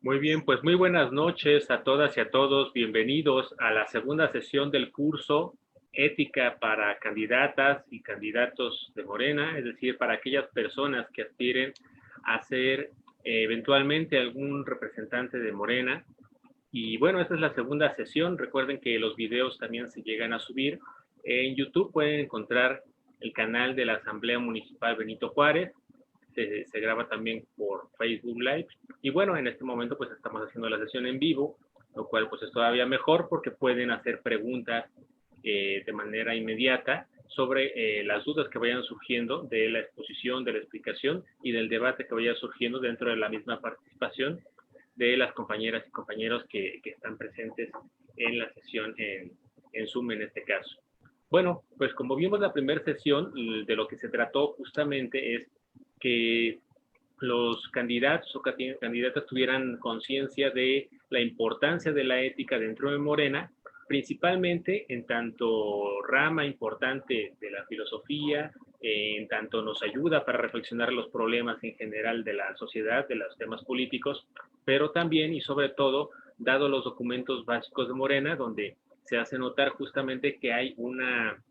Muy bien, pues muy buenas noches a todas y a todos. Bienvenidos a la segunda sesión del curso Ética para candidatas y candidatos de Morena, es decir, para aquellas personas que aspiren a ser eventualmente algún representante de Morena. Y bueno, esta es la segunda sesión. Recuerden que los videos también se llegan a subir. En YouTube pueden encontrar el canal de la Asamblea Municipal Benito Juárez. Se graba también por Facebook Live. Y bueno, en este momento pues estamos haciendo la sesión en vivo, lo cual pues es todavía mejor porque pueden hacer preguntas de manera inmediata sobre las dudas que vayan surgiendo de la exposición, de la explicación y del debate que vaya surgiendo dentro de la misma participación de las compañeras y compañeros que están presentes en la sesión en Zoom en este caso. Bueno, pues como vimos la primera sesión, de lo que se trató justamente es que los candidatos o candidatas tuvieran conciencia de la importancia de la ética dentro de Morena, principalmente en tanto rama importante de la filosofía, en tanto nos ayuda para reflexionar los problemas en general de la sociedad, de los temas políticos, pero también y sobre todo, dado los documentos básicos de Morena, donde se hace notar justamente que hay una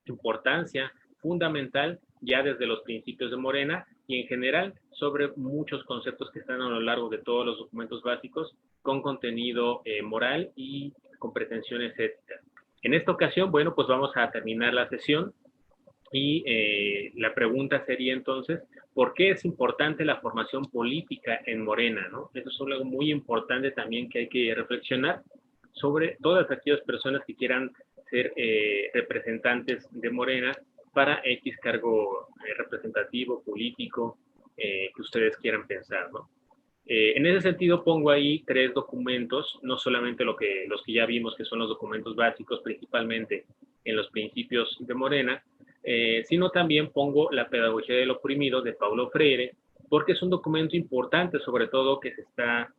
importancia fundamental ya desde los principios de Morena y en general sobre muchos conceptos que están a lo largo de todos los documentos básicos con contenido moral y con pretensiones éticas. En esta ocasión, bueno, pues vamos a terminar la sesión y la pregunta sería entonces, ¿por qué es importante la formación política en Morena? ¿No? Eso es algo muy importante también que hay que reflexionar sobre todas aquellas personas que quieran ser representantes de Morena para X cargo representativo, político, que ustedes quieran pensar, ¿no? En ese sentido pongo ahí tres documentos, no solamente los que ya vimos que son los documentos básicos, principalmente en los principios de Morena, sino también pongo la pedagogía del oprimido de Paulo Freire, porque es un documento importante, sobre todo que se está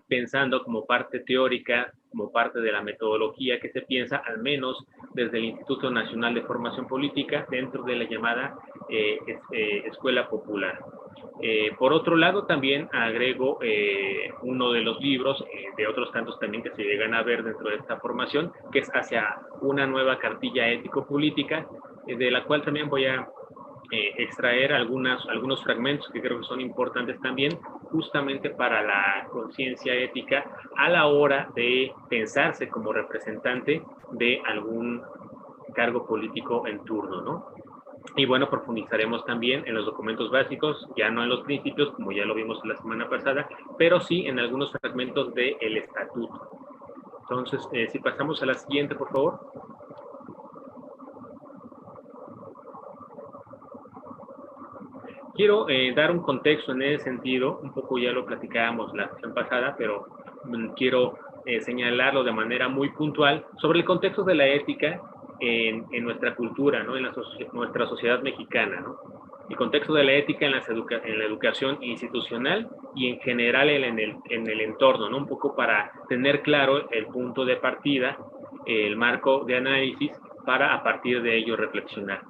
pensando como parte teórica, como parte de la metodología que se piensa, al menos desde el Instituto Nacional de Formación Política, dentro de la llamada Escuela Popular. Por otro lado, también agrego uno de los libros, de otros tantos también que se llegan a ver dentro de esta formación, que es Hacia una nueva cartilla ético-política, de la cual también voy a extraer algunos fragmentos que creo que son importantes también, justamente para la conciencia ética a la hora de pensarse como representante de algún cargo político en turno, ¿no? Y bueno, profundizaremos también en los documentos básicos, ya no en los principios, como ya lo vimos la semana pasada, pero sí en algunos fragmentos del estatuto. Entonces, si pasamos a la siguiente, por favor. Quiero dar un contexto en ese sentido, un poco ya lo platicábamos la sesión pasada, pero quiero señalarlo de manera muy puntual sobre el contexto de la ética en nuestra cultura, ¿no? En nuestra sociedad mexicana, ¿no? El contexto de la ética en la educación institucional y en general en el entorno, ¿no? Un poco para tener claro el punto de partida, el marco de análisis, para a partir de ello reflexionar.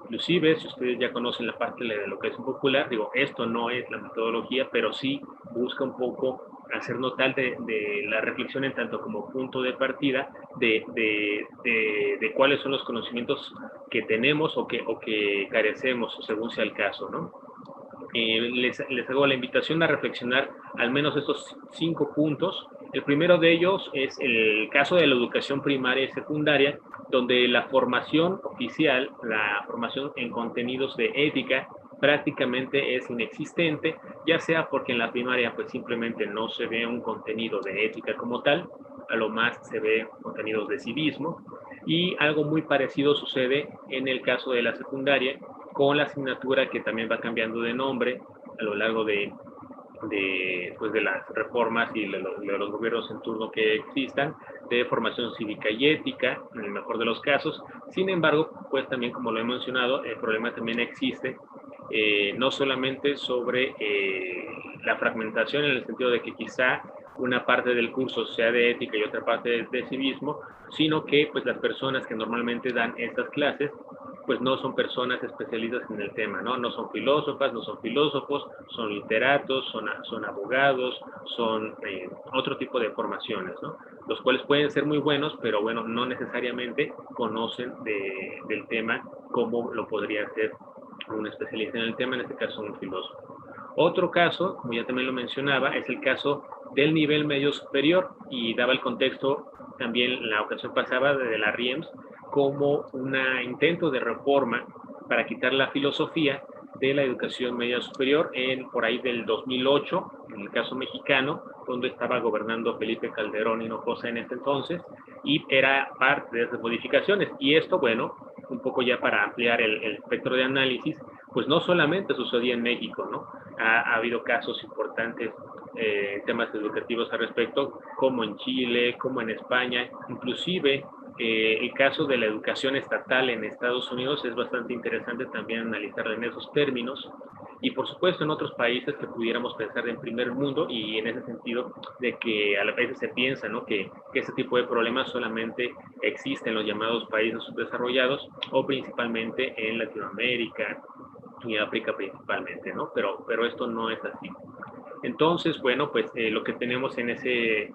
Inclusive, si ustedes ya conocen la parte de lo que es popular, digo, esto no es la metodología, pero sí busca un poco hacer notar de la reflexión en tanto como punto de partida de cuáles son los conocimientos que tenemos o que carecemos, según sea el caso, ¿no? Les hago la invitación a reflexionar al menos estos 5 puntos. El primero de ellos es el caso de la educación primaria y secundaria, donde la formación oficial, la formación en contenidos de ética, prácticamente es inexistente, ya sea porque en la primaria pues simplemente no se ve un contenido de ética como tal, a lo más se ve contenidos de civismo, y algo muy parecido sucede en el caso de la secundaria, con la asignatura que también va cambiando de nombre a lo largo pues de las reformas y de los gobiernos en turno que existan, de formación cívica y ética, en el mejor de los casos. Sin embargo, pues también, como lo he mencionado, el problema también existe, no solamente sobre la fragmentación, en el sentido de que quizá una parte del curso sea de ética y otra parte de civismo, sino que pues las personas que normalmente dan estas clases pues no son personas especialistas en el tema, ¿no? No son filósofas, no son filósofos, son literatos, son abogados, son otro tipo de formaciones, ¿no? Los cuales pueden ser muy buenos, pero bueno, no necesariamente conocen del tema como lo podría hacer un especialista en el tema, en este caso un filósofo. Otro caso, como ya también lo mencionaba, es el caso del nivel medio superior, y daba el contexto también la ocasión pasada de la RIEMS como un intento de reforma para quitar la filosofía de la educación media superior por ahí del 2008, en el caso mexicano, donde estaba gobernando Felipe Calderón Hinojosa en ese entonces, y era parte de esas modificaciones. Y esto, bueno, un poco ya para ampliar el espectro de análisis, pues no solamente sucedía en México, ¿no? Ha habido casos importantes temas educativos al respecto, como en Chile, como en España, inclusive el caso de la educación estatal en Estados Unidos es bastante interesante también analizarlo en esos términos, y por supuesto en otros países que pudiéramos pensar en primer mundo, y en ese sentido de que a veces se piensa, ¿no?, que ese tipo de problemas solamente existen en los llamados países subdesarrollados o principalmente en Latinoamérica y África principalmente, ¿no? Pero esto no es así. Entonces, bueno, pues lo que tenemos en ese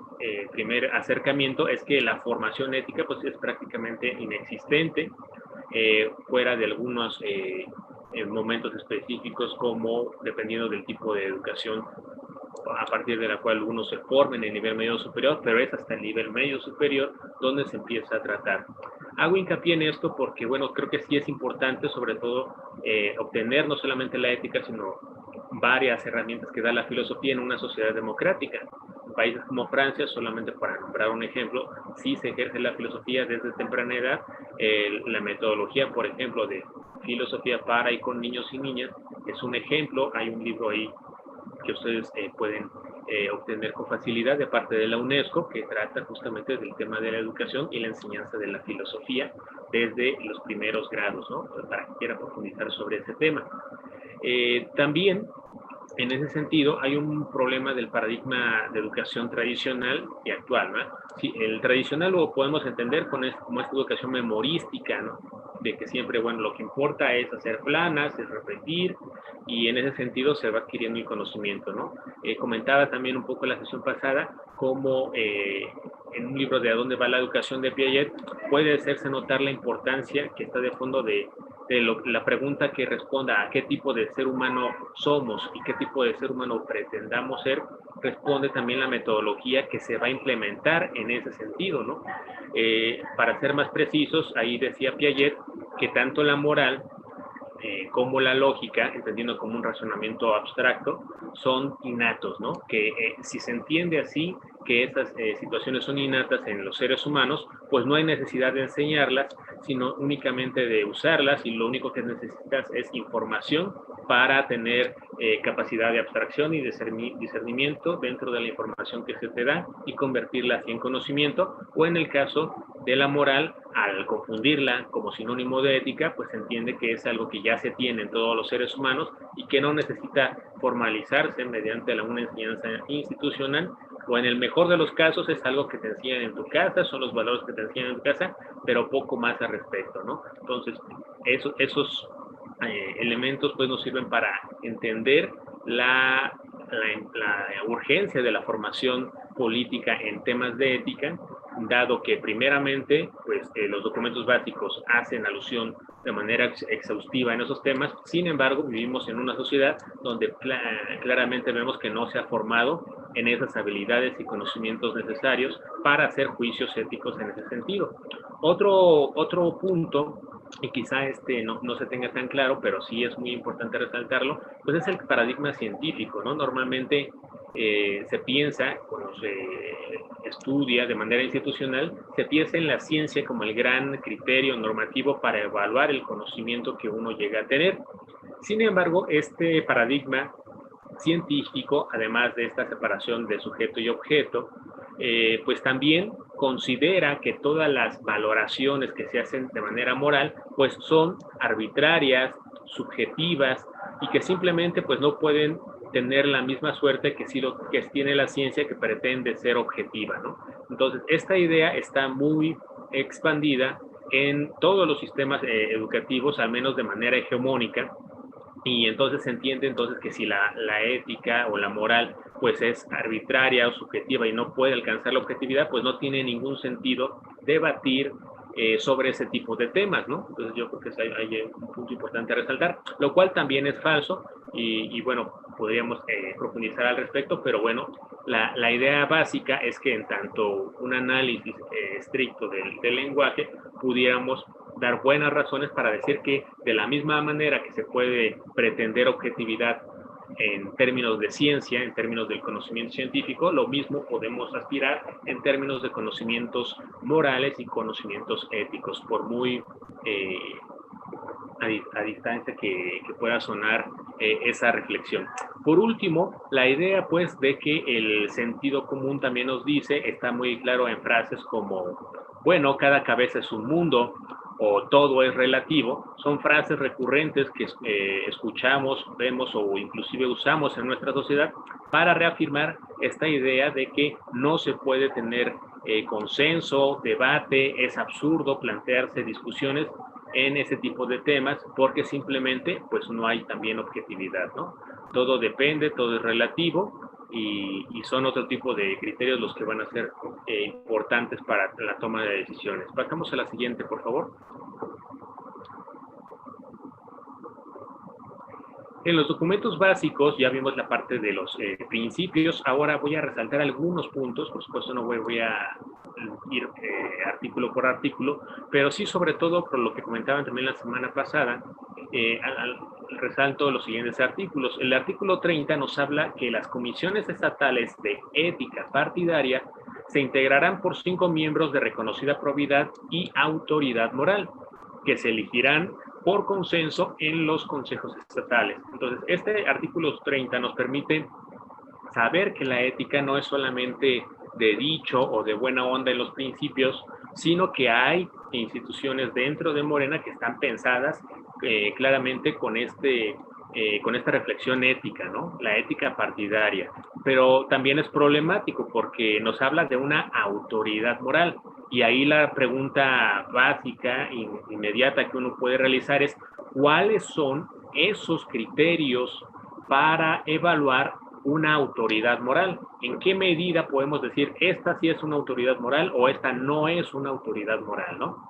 primer acercamiento es que la formación ética pues es prácticamente inexistente, fuera de algunos momentos específicos, como dependiendo del tipo de educación a partir de la cual uno se forma en el nivel medio superior, pero es hasta el nivel medio superior donde se empieza a tratar. Hago hincapié en esto porque, bueno, creo que sí es importante, sobre todo, obtener no solamente la ética, sino varias herramientas que da la filosofía en una sociedad democrática. En países como Francia, solamente para nombrar un ejemplo, sí se ejerce la filosofía desde temprana edad. La metodología, por ejemplo, de filosofía para y con niños y niñas es un ejemplo. Hay un libro ahí que ustedes pueden obtener con facilidad de parte de la UNESCO, que trata justamente del tema de la educación y la enseñanza de la filosofía desde los primeros grados, ¿no?, para que quiera profundizar sobre ese tema. También, en ese sentido, hay un problema del paradigma de educación tradicional y actual, ¿no? Sí, el tradicional lo podemos entender como esta educación memorística, ¿no?, de que siempre, bueno, lo que importa es hacer planas, es repetir, y en ese sentido se va adquiriendo el conocimiento, ¿no? Comentaba también un poco en la sesión pasada cómo en un libro de ¿A dónde va la educación?, de Piaget, puede hacerse notar la importancia que está de fondo de la pregunta que responda a qué tipo de ser humano somos y qué tipo de ser humano pretendamos ser, responde también la metodología que se va a implementar en ese sentido, ¿no? Para ser más precisos, ahí decía Piaget que tanto la moral como la lógica, entendiendo como un razonamiento abstracto, son innatos, ¿no? Que si se entiende así, que estas situaciones son innatas en los seres humanos, pues no hay necesidad de enseñarlas, sino únicamente de usarlas, y lo único que necesitas es información para tener capacidad de abstracción y discernimiento dentro de la información que se te da y convertirla así en conocimiento. O en el caso de la moral, al confundirla como sinónimo de ética, pues se entiende que es algo que ya se tiene en todos los seres humanos y que no necesita formalizarse mediante una enseñanza institucional, o en el mejor de los casos es algo que te enseñan en tu casa, son los valores que te enseñan en tu casa, pero poco más al respecto, ¿no? Entonces, esos elementos pues nos sirven para entender la urgencia de la formación política en temas de ética, dado que primeramente pues los documentos básicos hacen alusión de manera exhaustiva en esos temas. Sin embargo, vivimos en una sociedad donde claramente vemos que no se ha formado en esas habilidades y conocimientos necesarios para hacer juicios éticos en ese sentido. Otro punto, y quizá no se tenga tan claro, pero sí es muy importante resaltarlo, pues es el paradigma científico, ¿no? Normalmente se piensa, cuando se estudia de manera institucional, se piensa en la ciencia como el gran criterio normativo para evaluar el conocimiento que uno llega a tener. Sin embargo, este paradigma científico, además de esta separación de sujeto y objeto, pues también considera que todas las valoraciones que se hacen de manera moral, pues son arbitrarias, subjetivas, y que simplemente pues no pueden tener la misma suerte que sí lo que tiene la ciencia, que pretende ser objetiva, ¿no? Entonces, esta idea está muy expandida en todos los sistemas educativos, al menos de manera hegemónica, y entonces se entiende entonces que si la ética o la moral pues es arbitraria o subjetiva y no puede alcanzar la objetividad, pues no tiene ningún sentido debatir sobre ese tipo de temas, ¿no? Entonces yo creo que hay un punto importante a resaltar, lo cual también es falso y bueno, podríamos profundizar al respecto, pero bueno, la idea básica es que en tanto un análisis estricto del lenguaje pudiéramos dar buenas razones para decir que de la misma manera que se puede pretender objetividad en términos de ciencia, en términos del conocimiento científico, lo mismo podemos aspirar en términos de conocimientos morales y conocimientos éticos, por muy a distancia que pueda sonar esa reflexión. Por último, la idea pues de que el sentido común también nos dice, está muy claro en frases como, bueno, cada cabeza es un mundo o todo es relativo, son frases recurrentes que escuchamos, vemos o inclusive usamos en nuestra sociedad para reafirmar esta idea de que no se puede tener consenso, debate, es absurdo plantearse discusiones en ese tipo de temas porque simplemente pues no hay también objetividad, ¿no? Todo depende, todo es relativo y son otro tipo de criterios los que van a ser importantes para la toma de decisiones. Pasamos a la siguiente, por favor. En los documentos básicos ya vimos la parte de los principios. Ahora voy a resaltar algunos puntos. Por supuesto no voy a ir artículo por artículo, pero sí sobre todo por lo que comentaban también la semana pasada, resalto los siguientes artículos. El artículo 30 nos habla que las comisiones estatales de ética partidaria se integrarán por 5 miembros de reconocida probidad y autoridad moral, que se elegirán por consenso en los consejos estatales. Entonces, este artículo 30 nos permite saber que la ética no es solamente de dicho o de buena onda en los principios, sino que hay instituciones dentro de Morena que están pensadas claramente con esta reflexión ética, ¿no? La ética partidaria. Pero también es problemático porque nos habla de una autoridad moral. Y ahí la pregunta básica, inmediata que uno puede realizar es, ¿cuáles son esos criterios para evaluar una autoridad moral? ¿En qué medida podemos decir esta sí es una autoridad moral o esta no es una autoridad moral, ¿no?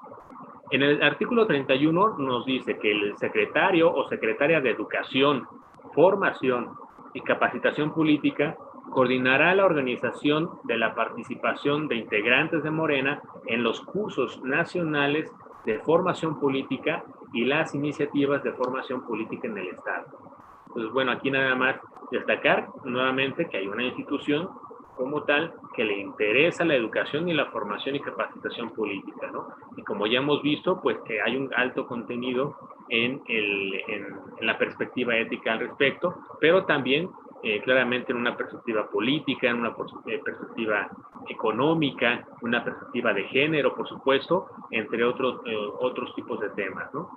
En el artículo 31 nos dice que el secretario o secretaria de Educación, Formación y Capacitación Política coordinará la organización de la participación de integrantes de Morena en los cursos nacionales de formación política y las iniciativas de formación política en el Estado. Pues bueno, aquí nada más destacar nuevamente que hay una institución como tal que le interesa la educación y la formación y capacitación política, ¿no? Y como ya hemos visto, pues que hay un alto contenido en la perspectiva ética al respecto, pero también claramente en una perspectiva política, en una perspectiva económica, una perspectiva de género, por supuesto, entre otros tipos de temas, ¿no?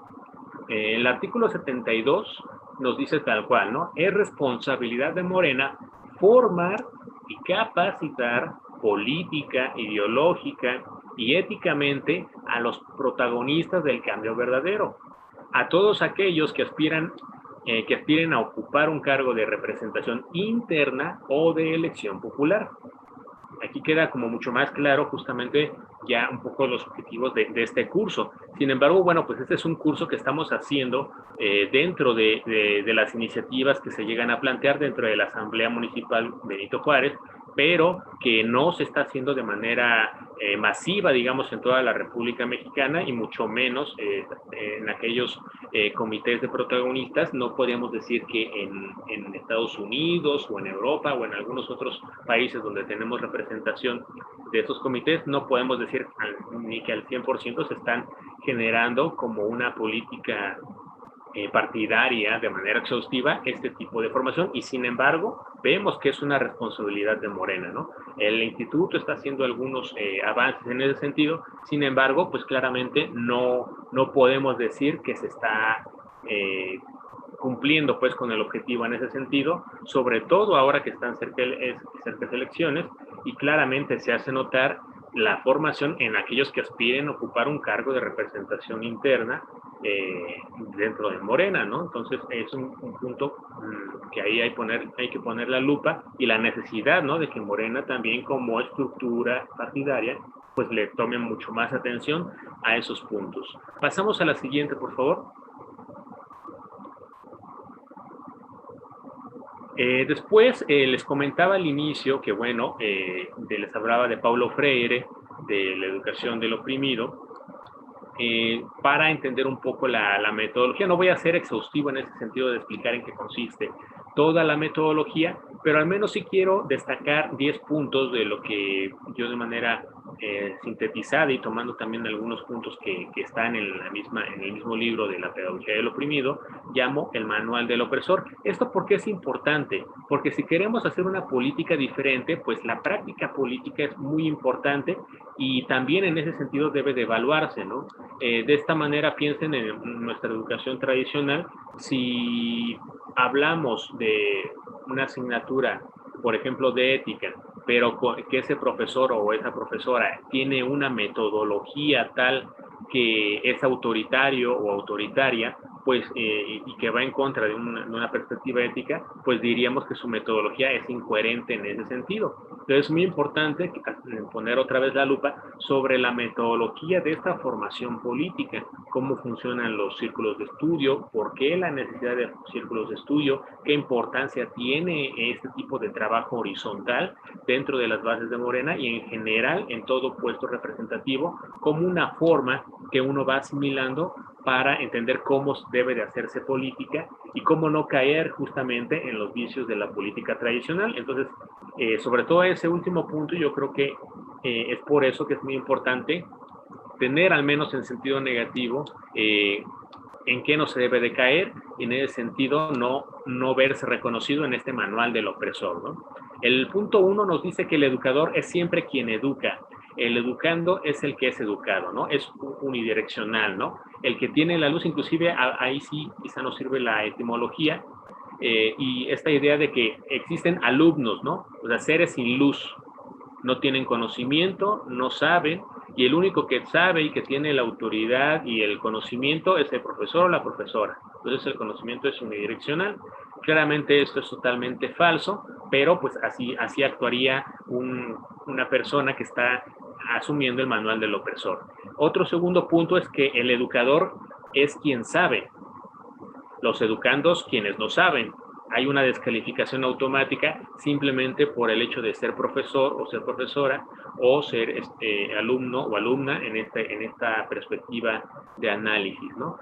El artículo 72 nos dice tal cual, ¿no? Es responsabilidad de Morena formar y capacitar política, ideológica y éticamente a los protagonistas del cambio verdadero, a todos aquellos que aspiren a ocupar un cargo de representación interna o de elección popular. Aquí queda como mucho más claro justamente ya un poco los objetivos de este curso. Sin embargo, bueno, pues este es un curso que estamos haciendo dentro de las iniciativas que se llegan a plantear dentro de la Asamblea Municipal Benito Juárez, pero que no se está haciendo de manera masiva, digamos, en toda la República Mexicana y mucho menos en aquellos comités de protagonistas. No podríamos decir que en Estados Unidos o en Europa o en algunos otros países donde tenemos representación de estos comités, no podemos decir ni que al 100% se están generando como una política partidaria de manera exhaustiva este tipo de formación y sin embargo vemos que es una responsabilidad de Morena, ¿no? El instituto está haciendo algunos avances en ese sentido, sin embargo pues claramente no podemos decir que se está cumpliendo pues con el objetivo en ese sentido, sobre todo ahora que están cerca de elecciones y claramente se hace notar la formación en aquellos que aspiren a ocupar un cargo de representación interna dentro de Morena, ¿no? Entonces es un punto que ahí hay que poner la lupa, y la necesidad, ¿no?, de que Morena también, como estructura partidaria, pues le tome mucho más atención a esos puntos. Pasamos a la siguiente, por favor. Después les comentaba al inicio que, bueno, les hablaba de Paulo Freire, de la educación del oprimido, para entender un poco la metodología. No voy a ser exhaustivo en ese sentido de explicar en qué consiste toda la metodología, pero al menos sí quiero destacar 10 puntos de lo que yo, de manera sintetizada y tomando también algunos puntos que están en el mismo libro de la pedagogía del oprimido, llamo el manual del opresor. ¿Esto por qué es importante? Porque si queremos hacer una política diferente, pues la práctica política es muy importante, y también en ese sentido debe de evaluarse, ¿no? De esta manera, piensen en nuestra educación tradicional. Si hablamos de una asignatura, por ejemplo, de ética, pero que ese profesor o esa profesora tiene una metodología tal que es autoritario o autoritaria, pues, y que va en contra de una perspectiva ética, pues diríamos que su metodología es incoherente en ese sentido. Entonces es muy importante poner otra vez la lupa sobre la metodología de esta formación política, cómo funcionan los círculos de estudio, por qué la necesidad de círculos de estudio, qué importancia tiene este tipo de trabajo horizontal dentro de las bases de Morena y en general en todo puesto representativo, como una forma que uno va asimilando para entender cómo debe de hacerse política y cómo no caer justamente en los vicios de la política tradicional. Entonces, sobre todo ese último punto, yo creo que es por eso que es muy importante tener, al menos en sentido negativo, en qué no se debe de caer, y en ese sentido no verse reconocido en este manual del opresor, ¿no? El punto 1 nos dice que el educador es siempre quien educa. El educando es el que es educado, ¿no? Es unidireccional, ¿no? El que tiene la luz, inclusive ahí sí quizá nos sirve la etimología, y esta idea de que existen alumnos, ¿no? O sea, seres sin luz, no tienen conocimiento, no saben, y el único que sabe y que tiene la autoridad y el conocimiento es el profesor o la profesora. Entonces el conocimiento es unidireccional. Claramente esto es totalmente falso, pero pues así actuaría una persona que está asumiendo el manual del opresor. Otro segundo punto es que el educador es quien sabe, los educandos quienes no saben. Hay una descalificación automática simplemente por el hecho de ser profesor o ser profesora, o ser alumno o alumna en esta perspectiva de análisis, ¿no?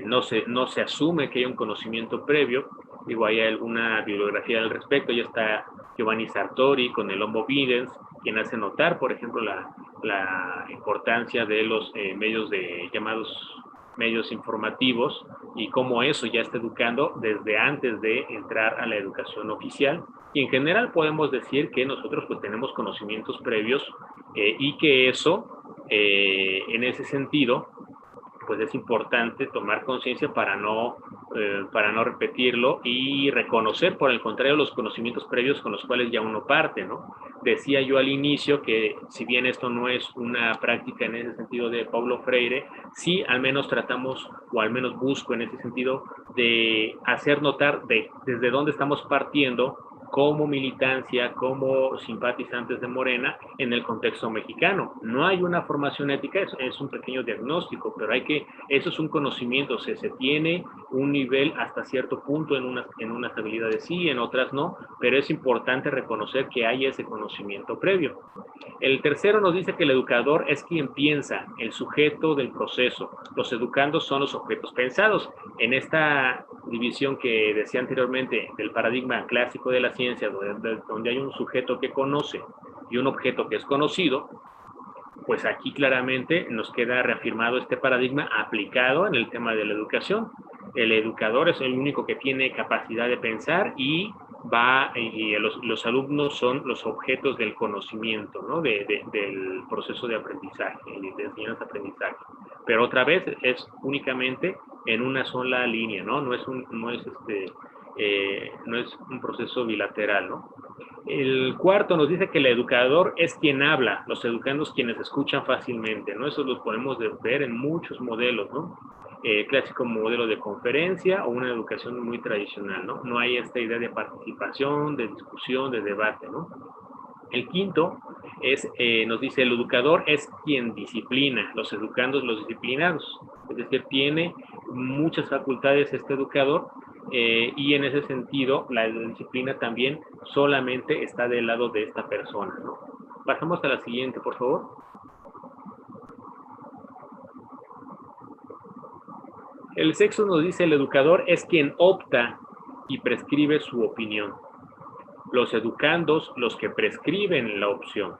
No se asume que haya un conocimiento previo. Digo, hay alguna bibliografía al respecto. Ya está Giovanni Sartori con el Homo Videns, quien hace notar, por ejemplo, la importancia de los llamados medios informativos, y cómo eso ya está educando desde antes de entrar a la educación oficial. Y en general podemos decir que nosotros pues tenemos conocimientos previos, y que eso, en ese sentido, pues es importante tomar conciencia para no repetirlo, y reconocer, por el contrario, los conocimientos previos con los cuales ya uno parte, ¿no? Decía yo al inicio que, si bien esto no es una práctica en ese sentido de Paulo Freire, sí al menos tratamos, o al menos busco en ese sentido, de hacer notar desde dónde estamos partiendo como militancia, como simpatizantes de Morena en el contexto mexicano. No hay una formación ética, es un pequeño diagnóstico, pero eso es un conocimiento, se tiene un nivel hasta cierto punto en unas habilidades sí, en otras no, pero es importante reconocer que hay ese conocimiento previo. El tercero nos dice que el educador es quien piensa, el sujeto del proceso. Los educandos son los objetos pensados. En esta división que decía anteriormente del paradigma clásico de la ciencia, donde hay un sujeto que conoce y un objeto que es conocido, pues aquí claramente nos queda reafirmado este paradigma aplicado en el tema de la educación. El educador es el único que tiene capacidad de pensar, y los alumnos son los objetos del conocimiento, ¿no? Del proceso de aprendizaje, de enseñanza-aprendizaje. Pero otra vez es únicamente en una sola línea, ¿no? No es un proceso bilateral, ¿no? El cuarto nos dice que el educador es quien habla, los educandos quienes escuchan fácilmente, ¿no? Eso lo podemos ver en muchos modelos, ¿no? Clásico modelo de conferencia o una educación muy tradicional, ¿no? No hay esta idea de participación, de discusión, de debate, ¿no? El quinto es, nos dice, el educador es quien disciplina, los educandos los disciplinados, es decir, tiene muchas facultades este educador y en ese sentido la disciplina también solamente está del lado de esta persona, ¿no? Pasamos a la siguiente, por favor. El sexto nos dice, el educador es quien opta y prescribe su opinión. Los educandos, los que prescriben la opción.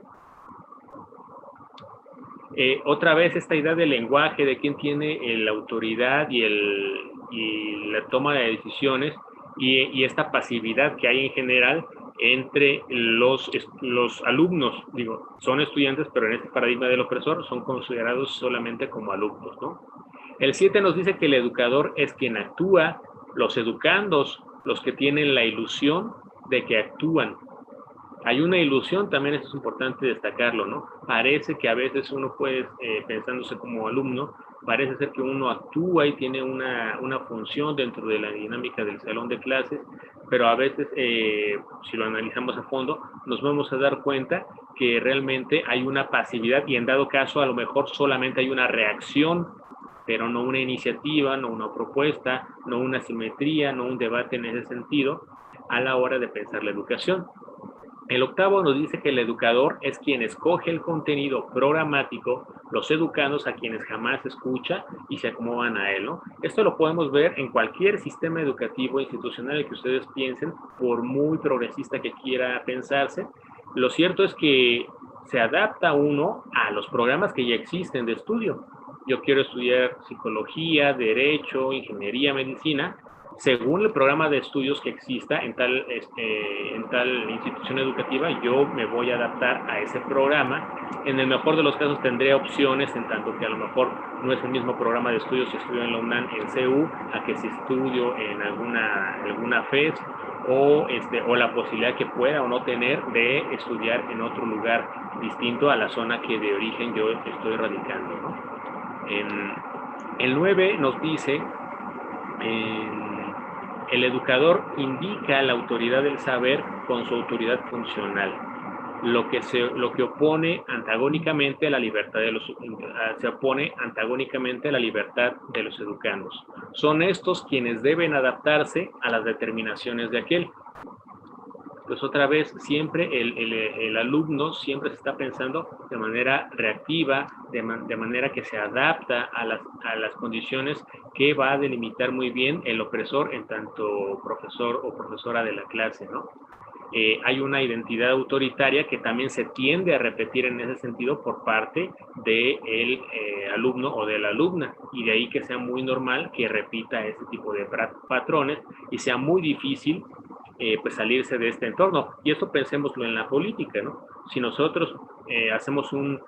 Otra vez esta idea del lenguaje, de quién tiene la autoridad y la toma de decisiones y esta pasividad que hay en general entre los alumnos. Digo, son estudiantes, pero en este paradigma del opresor son considerados solamente como alumnos, ¿no? El 7 nos dice que el educador es quien actúa, los educandos, los que tienen la ilusión de que actúan. Hay una ilusión, también es importante destacarlo, ¿no? Parece que a veces uno puede, pensándose como alumno, parece ser que uno actúa y tiene una función dentro de la dinámica del salón de clases, pero a veces, si lo analizamos a fondo, nos vamos a dar cuenta que realmente hay una pasividad y en dado caso a lo mejor solamente hay una reacción, pero no una iniciativa, no una propuesta, no una simetría, no un debate en ese sentido a la hora de pensar la educación. El octavo nos dice que el educador es quien escoge el contenido programático, los educandos a quienes jamás escucha y se acomodan a él, ¿no? Esto lo podemos ver en cualquier sistema educativo institucional que ustedes piensen, por muy progresista que quiera pensarse. Lo cierto es que se adapta uno a los programas que ya existen de estudio. Yo quiero estudiar psicología, derecho, ingeniería, medicina, según el programa de estudios que exista en tal institución educativa, yo me voy a adaptar a ese programa. En el mejor de los casos tendré opciones, en tanto que a lo mejor no es el mismo programa de estudios si estudio en la UNAM, en CEU, a que si estudio en alguna FES, o la posibilidad que pueda o no tener de estudiar en otro lugar distinto a la zona que de origen yo estoy radicando, ¿no? El 9 nos dice... el educador indica la autoridad del saber con su autoridad funcional, lo que opone antagónicamente a la libertad se opone antagónicamente a la libertad de los educandos. Son estos quienes deben adaptarse a las determinaciones de aquel. Pues otra vez, siempre el alumno siempre se está pensando de manera reactiva, de manera que se adapta a las condiciones que va a delimitar muy bien el opresor en tanto profesor o profesora de la clase, ¿no? Hay una identidad autoritaria que también se tiende a repetir en ese sentido por parte del alumno o de la alumna, y de ahí que sea muy normal que repita este tipo de patrones y sea muy difícil pues salirse de este entorno. Y eso pensémoslo en la política, ¿no? Si nosotros hacemos un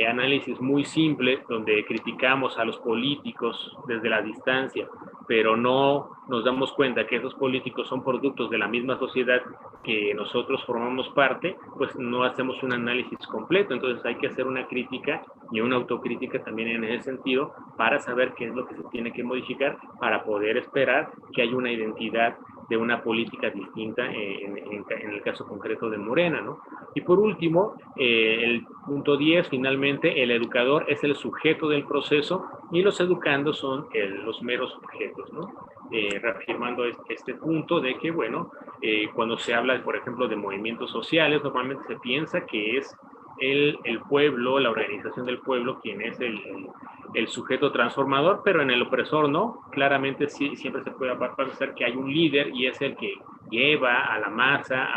análisis muy simple donde criticamos a los políticos desde la distancia, pero no nos damos cuenta que esos políticos son productos de la misma sociedad que nosotros formamos parte, pues no hacemos un análisis completo. Entonces hay que hacer una crítica y una autocrítica también en ese sentido para saber qué es lo que se tiene que modificar para poder esperar que haya una identidad de una política distinta en el caso concreto de Morena, ¿no? Y por último, el punto 10, finalmente, el educador es el sujeto del proceso y los educandos son los meros objetos, ¿no? Reafirmando este punto de que, bueno, cuando se habla, por ejemplo, de movimientos sociales, normalmente se piensa que es el pueblo, la organización del pueblo, quien es el sujeto transformador, pero en el opresor no. Claramente sí, siempre se puede pensar que hay un líder y es el que lleva a la masa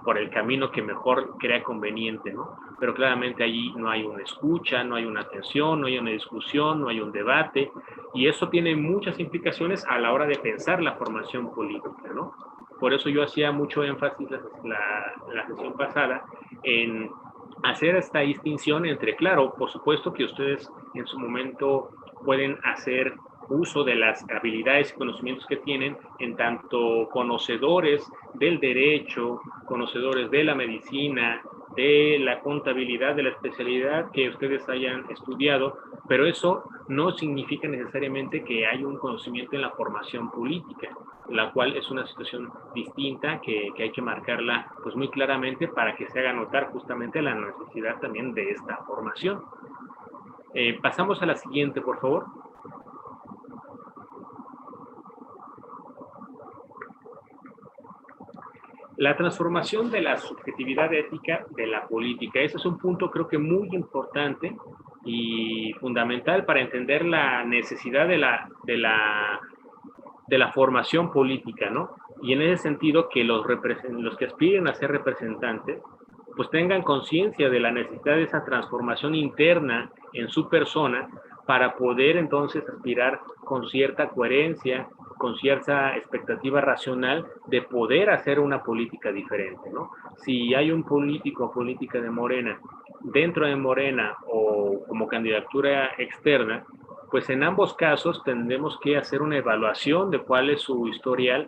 por el camino que mejor crea conveniente, ¿no? Pero claramente allí no hay una escucha, no hay una atención, no hay una discusión, no hay un debate, y eso tiene muchas implicaciones a la hora de pensar la formación política, ¿no? Por eso yo hacía mucho énfasis la sesión pasada en hacer esta distinción entre, claro, por supuesto que ustedes en su momento pueden hacer uso de las habilidades y conocimientos que tienen, en tanto conocedores del derecho, conocedores de la medicina, de la contabilidad, de la especialidad que ustedes hayan estudiado, pero eso no significa necesariamente que haya un conocimiento en la formación política, la cual es una situación distinta que hay que marcarla pues muy claramente para que se haga notar justamente la necesidad también de esta formación. Pasamos a la siguiente, por favor. La transformación de la subjetividad ética de la política. Ese es un punto creo que muy importante y fundamental para entender la necesidad de la formación política, ¿no? Y en ese sentido que los que aspiren a ser representantes pues tengan conciencia de la necesidad de esa transformación interna en su persona para poder entonces aspirar con cierta coherencia, con cierta expectativa racional de poder hacer una política diferente, ¿no? Si hay un político o política de Morena dentro de Morena o como candidatura externa, pues en ambos casos tendremos que hacer una evaluación de cuál es su historial,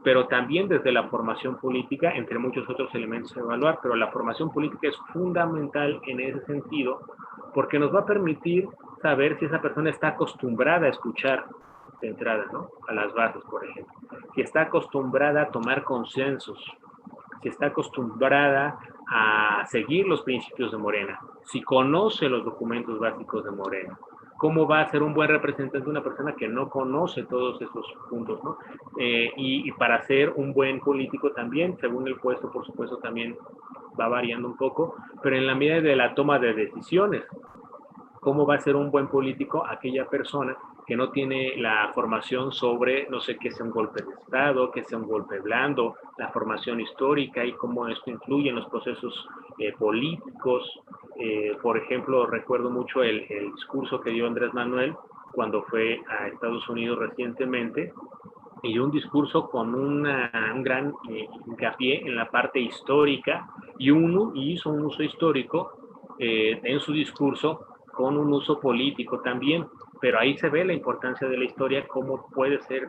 pero también desde la formación política, entre muchos otros elementos a evaluar, pero la formación política es fundamental en ese sentido, porque nos va a permitir saber si esa persona está acostumbrada a escuchar de entrada, ¿no? A las bases, por ejemplo. Si está acostumbrada a tomar consensos, si está acostumbrada a seguir los principios de Morena, si conoce los documentos básicos de Morena. ¿Cómo va a ser un buen representante una persona que no conoce todos esos puntos, ¿no? Y para ser un buen político también, según el puesto, por supuesto, también va variando un poco, pero en la medida de la toma de decisiones, ¿cómo va a ser un buen político aquella persona que no tiene la formación sobre, no sé, qué sea un golpe de Estado, qué sea un golpe blando, la formación histórica y cómo esto influye en los procesos políticos? Por ejemplo, recuerdo mucho el discurso que dio Andrés Manuel cuando fue a Estados Unidos recientemente, y un discurso con un gran hincapié en la parte histórica y hizo un uso histórico en su discurso con un uso político también, pero ahí se ve la importancia de la historia, cómo puede ser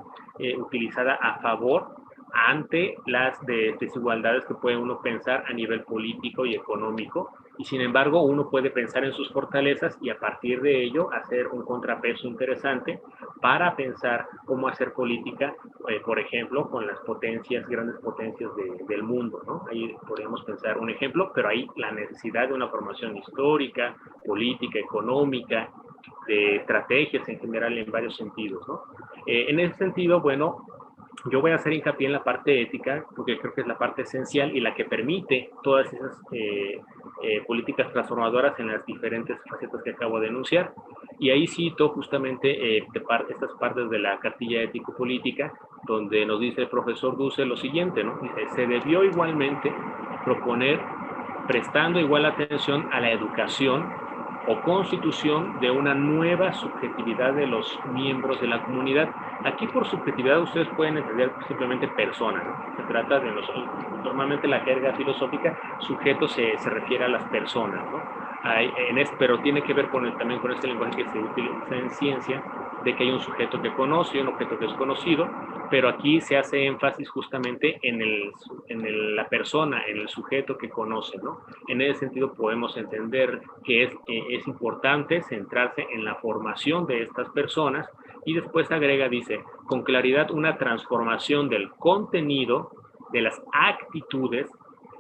utilizada a favor ante las desigualdades que puede uno pensar a nivel político y económico, y sin embargo uno puede pensar en sus fortalezas y a partir de ello hacer un contrapeso interesante para pensar cómo hacer política, por ejemplo, con las potencias, grandes potencias del mundo, ¿no? Ahí podríamos pensar un ejemplo, pero ahí la necesidad de una formación histórica, política, económica, de estrategias en general en varios sentidos, ¿no? En ese sentido, bueno, yo voy a hacer hincapié en la parte ética, porque creo que es la parte esencial y la que permite todas esas políticas transformadoras en las diferentes facetas que acabo de enunciar. Y ahí cito justamente estas partes de la cartilla ético-política, donde nos dice el profesor Dussel lo siguiente, ¿no? Dice, se debió igualmente proponer, prestando igual atención a la educación o constitución de una nueva subjetividad de los miembros de la comunidad. Aquí por subjetividad ustedes pueden entender simplemente persona, ¿no? Se trata de nosotros. Normalmente la jerga filosófica, sujeto se refiere a las personas, ¿no? Pero tiene que ver también con este lenguaje que se utiliza en ciencia, de que hay un sujeto que conoce y un objeto que es conocido, pero aquí se hace énfasis justamente en la persona, en el sujeto que conoce, ¿no? En ese sentido podemos entender que es importante centrarse en la formación de estas personas y después agrega, dice, con claridad una transformación del contenido, de las actitudes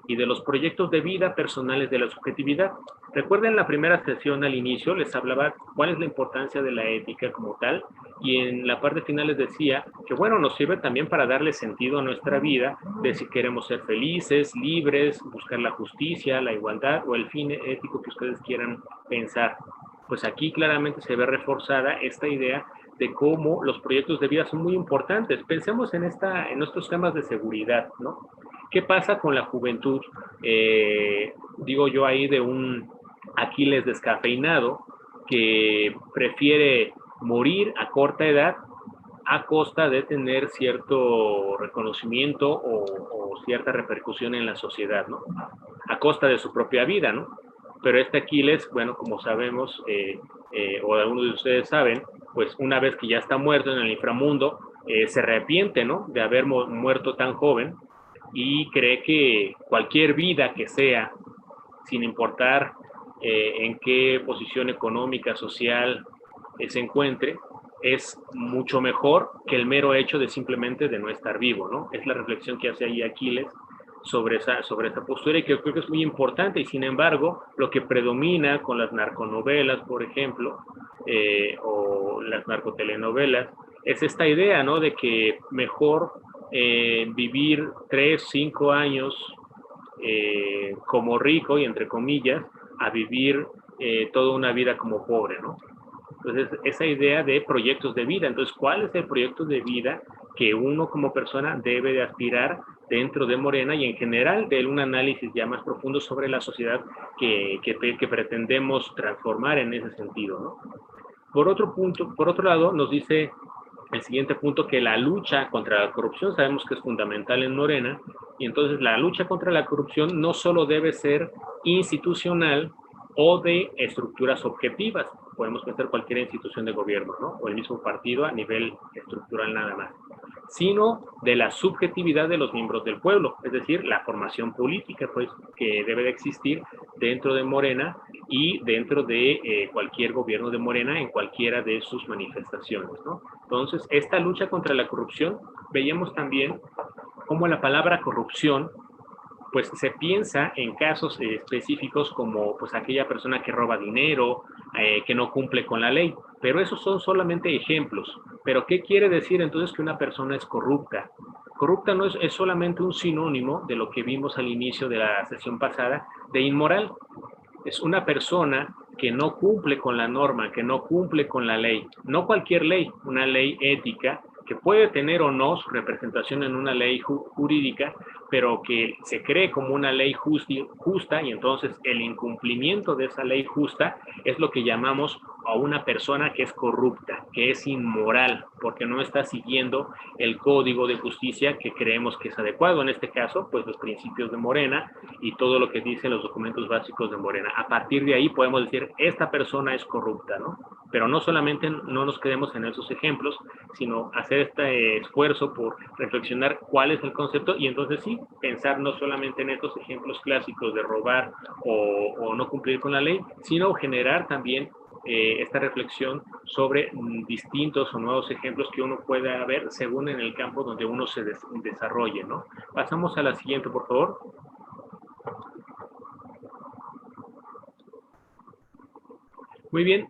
y de los proyectos de vida personales de la subjetividad. Recuerden la primera sesión al inicio, les hablaba cuál es la importancia de la ética como tal, y en la parte final les decía que, bueno, nos sirve también para darle sentido a nuestra vida, de si queremos ser felices, libres, buscar la justicia, la igualdad o el fin ético que ustedes quieran pensar. Pues aquí claramente se ve reforzada esta idea de cómo los proyectos de vida son muy importantes. Pensemos en estos temas de seguridad, ¿no? ¿Qué pasa con la juventud? Digo yo ahí de un Aquiles descafeinado que prefiere morir a corta edad a costa de tener cierto reconocimiento o cierta repercusión en la sociedad, ¿no? A costa de su propia vida, ¿no? Pero este Aquiles, bueno, como sabemos, o algunos de ustedes saben, pues una vez que ya está muerto en el inframundo, se arrepiente, ¿no?, de haber muerto tan joven y cree que cualquier vida que sea, sin importar en qué posición económica, social se encuentre, es mucho mejor que el mero hecho de simplemente de no estar vivo, ¿no? Es la reflexión que hace ahí Aquiles sobre esa postura y que creo que es muy importante. Y sin embargo, lo que predomina con las narconovelas, por ejemplo, o las narcotelenovelas, es esta idea, ¿no?, de que mejor vivir 3, 5 años como rico, y entre comillas, a vivir toda una vida como pobre, ¿no? Entonces, esa idea de proyectos de vida. Entonces, ¿cuál es el proyecto de vida que uno como persona debe de aspirar dentro de Morena y en general de un análisis ya más profundo sobre la sociedad que pretendemos transformar en ese sentido, ¿no? Por otro lado, nos dice el siguiente punto que la lucha contra la corrupción sabemos que es fundamental en Morena, y entonces la lucha contra la corrupción no solo debe ser institucional o de estructuras objetivas, podemos meter cualquier institución de gobierno, ¿no?, o el mismo partido a nivel estructural nada más, sino de la subjetividad de los miembros del pueblo, es decir, la formación política, pues, que debe de existir dentro de Morena y dentro de cualquier gobierno de Morena en cualquiera de sus manifestaciones, ¿no? Entonces, esta lucha contra la corrupción, veíamos también cómo la palabra corrupción, pues se piensa en casos específicos como pues aquella persona que roba dinero, que no cumple con la ley, pero esos son solamente ejemplos. Pero ¿qué quiere decir entonces que una persona es corrupta? Corrupta no es solamente un sinónimo de lo que vimos al inicio de la sesión pasada, de inmoral. Es una persona que no cumple con la norma, que no cumple con la ley. No cualquier ley, una ley ética que puede tener o no su representación en una ley jurídica, pero que se cree como una ley justa, y entonces el incumplimiento de esa ley justa es lo que llamamos a una persona que es corrupta, que es inmoral, porque no está siguiendo el código de justicia que creemos que es adecuado. En este caso, pues los principios de Morena y todo lo que dicen los documentos básicos de Morena. A partir de ahí podemos decir, esta persona es corrupta, ¿no? Pero no solamente no nos quedemos en esos ejemplos, sino hacer este esfuerzo por reflexionar cuál es el concepto y entonces sí, pensar no solamente en estos ejemplos clásicos de robar o no cumplir con la ley, sino generar también esta reflexión sobre distintos o nuevos ejemplos que uno pueda ver según en el campo donde uno se desarrolle, ¿no? Pasamos a la siguiente, por favor. Muy bien,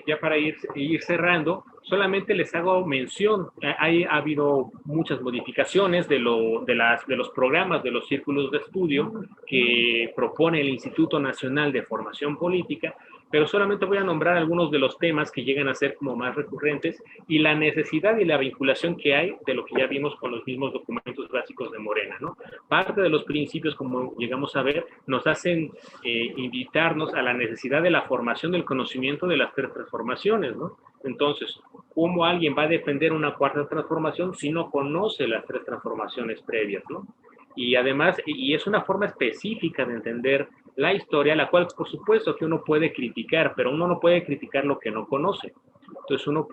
ya para ir cerrando, solamente les hago mención, ha habido muchas modificaciones de los programas de los círculos de estudio que propone el Instituto Nacional de Formación Política, pero solamente voy a nombrar algunos de los temas que llegan a ser como más recurrentes y la necesidad y la vinculación que hay de lo que ya vimos con los mismos documentos básicos de Morena, ¿no? Parte de los principios, como llegamos a ver, nos hacen invitarnos a la necesidad de la formación del conocimiento de las tres transformaciones, ¿no? Entonces, ¿cómo alguien va a defender una cuarta transformación si no conoce las tres transformaciones previas, ¿no? Y además, y es una forma específica de entender la historia, la cual por supuesto que uno puede criticar, pero uno no puede criticar lo que no conoce. Entonces uno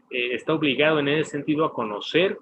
está obligado en ese sentido a conocer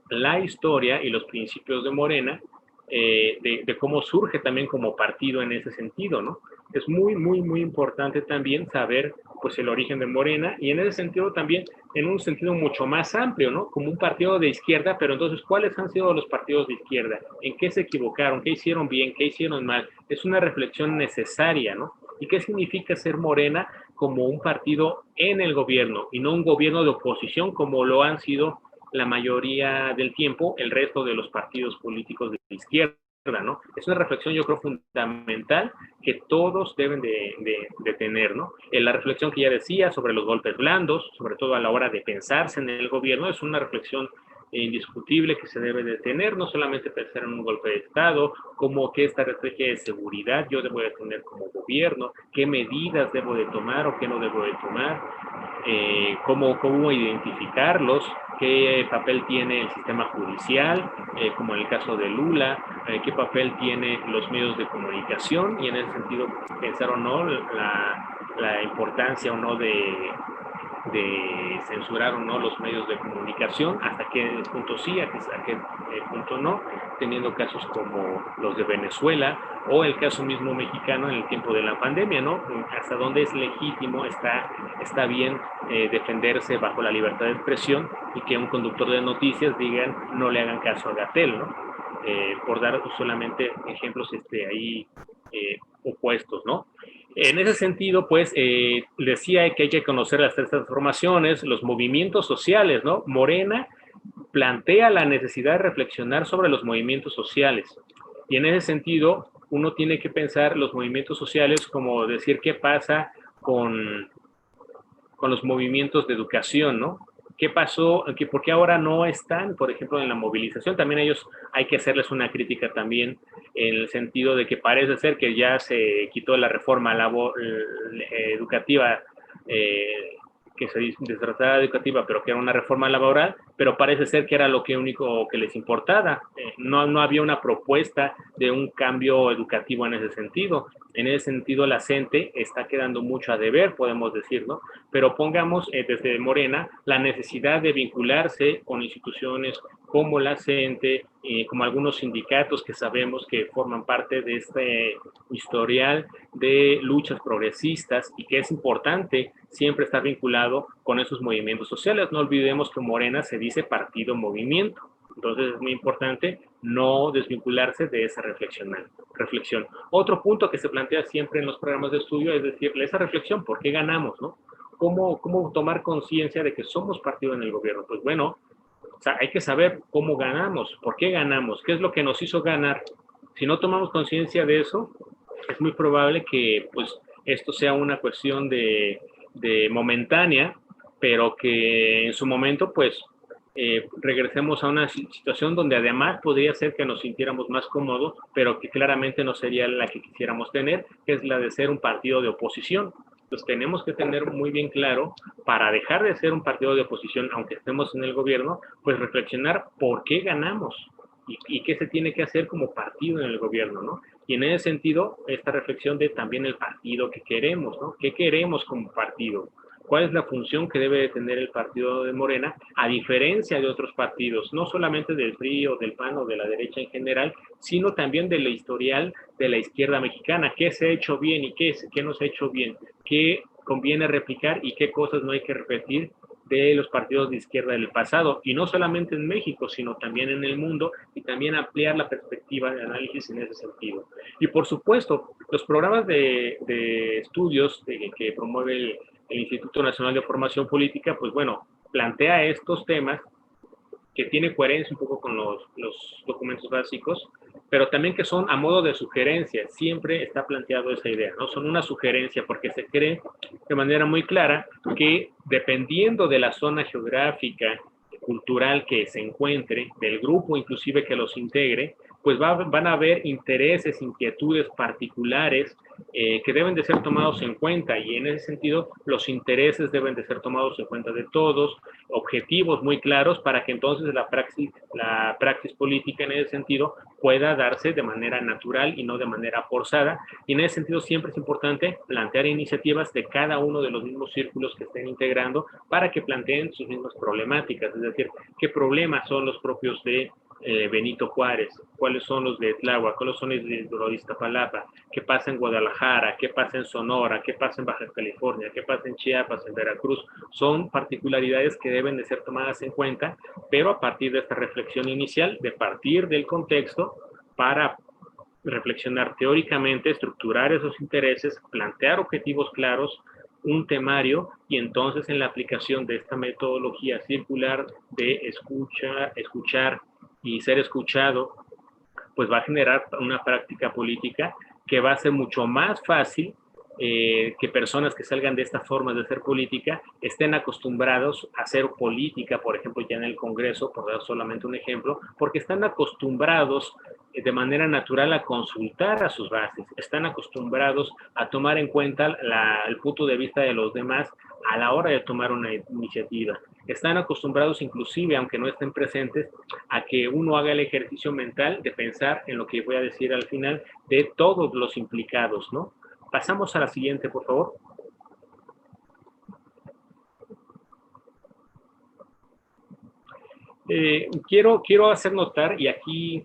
la historia y los principios de Morena, de cómo surge también como partido en ese sentido, ¿no? Es muy, muy, muy importante también saber, pues, el origen de Morena, y en ese sentido también, en un sentido mucho más amplio, ¿no? Como un partido de izquierda, pero entonces, ¿cuáles han sido los partidos de izquierda? ¿En qué se equivocaron? ¿Qué hicieron bien? ¿Qué hicieron mal? Es una reflexión necesaria, ¿no? ¿Y qué significa ser Morena como un partido en el gobierno y no un gobierno de oposición como lo han sido la mayoría del tiempo el resto de los partidos políticos de izquierda, ¿no? Es una reflexión, yo creo, fundamental que todos deben de tener, ¿no? La reflexión que ya decía sobre los golpes blandos, sobre todo a la hora de pensarse en el gobierno, es una reflexión indiscutible que se debe de tener, no solamente pensar en un golpe de Estado, como qué estrategia de seguridad yo debo de tener como gobierno, qué medidas debo de tomar o qué no debo de tomar, cómo identificarlos, qué papel tiene el sistema judicial, como en el caso de Lula, qué papel tiene los medios de comunicación, y en ese sentido pensar o no la importancia o no de censurar o no los medios de comunicación, hasta qué punto sí, a qué punto no, teniendo casos como los de Venezuela o el caso mismo mexicano en el tiempo de la pandemia, ¿no? Hasta dónde es legítimo, está bien defenderse bajo la libertad de expresión y que un conductor de noticias digan no le hagan caso a Gatell, ¿no? Por dar solamente ejemplos ahí opuestos, ¿no? En ese sentido, pues, decía que hay que conocer las tres transformaciones, los movimientos sociales, ¿no? Morena plantea la necesidad de reflexionar sobre los movimientos sociales. Y en ese sentido, uno tiene que pensar los movimientos sociales como decir qué pasa con los movimientos de educación, ¿no? ¿Qué pasó? ¿Por qué ahora no están, por ejemplo, en la movilización? También ellos hay que hacerles una crítica también en el sentido de que parece ser que ya se quitó la reforma educativa, que se disfrazaba educativa, pero que era una reforma laboral, pero parece ser que era lo que único que les importaba. No había una propuesta de un cambio educativo en ese sentido. En ese sentido, la CENTE está quedando mucho a deber, podemos decir, ¿no? Pero pongamos desde Morena la necesidad de vincularse con instituciones como la CENTE, como algunos sindicatos que sabemos que forman parte de este historial de luchas progresistas y que es importante siempre estar vinculado con esos movimientos sociales. No olvidemos que Morena se dice partido movimiento. Entonces es muy importante no desvincularse de esa reflexión. Otro punto que se plantea siempre en los programas de estudio es decirle esa reflexión, ¿por qué ganamos? ¿No? ¿Cómo tomar conciencia de que somos partido en el gobierno? Pues bueno, o sea, hay que saber cómo ganamos, por qué ganamos, qué es lo que nos hizo ganar. Si no tomamos conciencia de eso, es muy probable que pues, esto sea una cuestión de momentánea, pero que en su momento pues regresemos a una situación donde además podría ser que nos sintiéramos más cómodos, pero que claramente no sería la que quisiéramos tener, que es la de ser un partido de oposición. Entonces tenemos que tener muy bien claro, para dejar de ser un partido de oposición, aunque estemos en el gobierno, pues reflexionar por qué ganamos y qué se tiene que hacer como partido en el gobierno, ¿no? Y en ese sentido, esta reflexión de también el partido que queremos, ¿no? ¿Qué queremos como partido? ¿Cuál es la función que debe de tener el partido de Morena, a diferencia de otros partidos, no solamente del PRI o del PAN o de la derecha en general, sino también de la historial de la izquierda mexicana? ¿Qué se ha hecho bien y qué no se ha hecho bien? ¿Qué conviene replicar y qué cosas no hay que repetir de los partidos de izquierda del pasado? Y no solamente en México, sino también en el mundo, y también ampliar la perspectiva de análisis en ese sentido. Y por supuesto, los programas de estudios que promueve el Instituto Nacional de Formación Política, pues bueno, plantea estos temas que tiene coherencia un poco con los documentos básicos, pero también que son a modo de sugerencia. Siempre está planteado esa idea, ¿no? Son una sugerencia porque se cree de manera muy clara que dependiendo de la zona geográfica, cultural que se encuentre, del grupo inclusive que los integre, pues van a haber intereses, inquietudes particulares que deben de ser tomados en cuenta, y en ese sentido los intereses deben de ser tomados en cuenta de todos, objetivos muy claros para que entonces la praxis política en ese sentido pueda darse de manera natural y no de manera forzada. Y en ese sentido siempre es importante plantear iniciativas de cada uno de los mismos círculos que estén integrando para que planteen sus mismas problemáticas, es decir, qué problemas son los propios de Benito Juárez, cuáles son los de Tláhuac, cuáles son los de Iztapalapa, qué pasa en Guadalajara, qué pasa en Sonora, qué pasa en Baja California, qué pasa en Chiapas, en Veracruz. Son particularidades que deben de ser tomadas en cuenta, pero a partir de esta reflexión inicial, de partir del contexto para reflexionar teóricamente, estructurar esos intereses, plantear objetivos claros, un temario, y entonces en la aplicación de esta metodología circular de escuchar y ser escuchado, pues va a generar una práctica política que va a ser mucho más fácil que personas que salgan de esta forma de hacer política estén acostumbrados a hacer política, por ejemplo, ya en el Congreso, por dar solamente un ejemplo, porque están acostumbrados de manera natural a consultar a sus bases, están acostumbrados a tomar en cuenta el punto de vista de los demás a la hora de tomar una iniciativa. Están acostumbrados inclusive, aunque no estén presentes, a que uno haga el ejercicio mental de pensar en lo que voy a decir al final de todos los implicados, ¿no? Pasamos a la siguiente, por favor. Quiero hacer notar, y aquí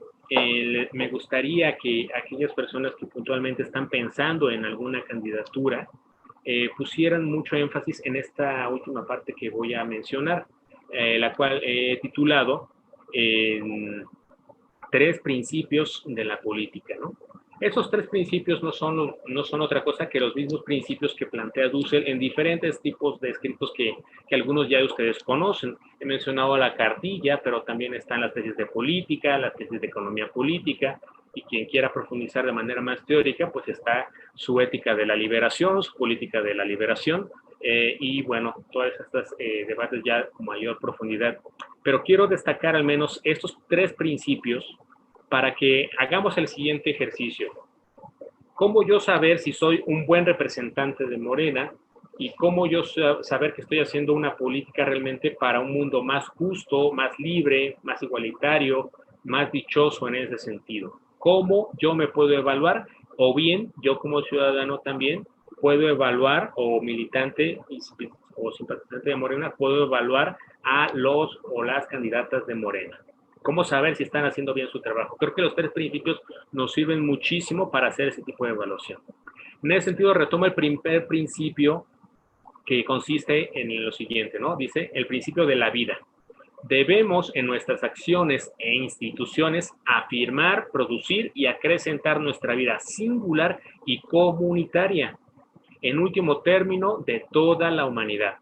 me gustaría que aquellas personas que puntualmente están pensando en alguna candidatura pusieran mucho énfasis en esta última parte que voy a mencionar, la cual he titulado tres principios de la política, ¿no? Esos tres principios no son otra cosa que los mismos principios que plantea Dussel en diferentes tipos de escritos que algunos ya ustedes conocen. He mencionado la cartilla, pero también están las tesis de política, las tesis de economía política, y quien quiera profundizar de manera más teórica, pues está su ética de la liberación, su política de la liberación, y bueno, todas estas debates ya con mayor profundidad. Pero quiero destacar al menos estos tres principios para que hagamos el siguiente ejercicio. ¿Cómo yo saber si soy un buen representante de Morena y cómo yo saber que estoy haciendo una política realmente para un mundo más justo, más libre, más igualitario, más dichoso en ese sentido? ¿Cómo yo me puedo evaluar? O bien, yo como ciudadano también puedo evaluar, o militante o simpatizante de Morena, puedo evaluar a los o las candidatas de Morena. ¿Cómo saber si están haciendo bien su trabajo? Creo que los tres principios nos sirven muchísimo para hacer ese tipo de evaluación. En ese sentido, retomo el primer principio, que consiste en lo siguiente, ¿no? Dice, el principio de la vida. Debemos en nuestras acciones e instituciones afirmar, producir y acrecentar nuestra vida singular y comunitaria, en último término, de toda la humanidad.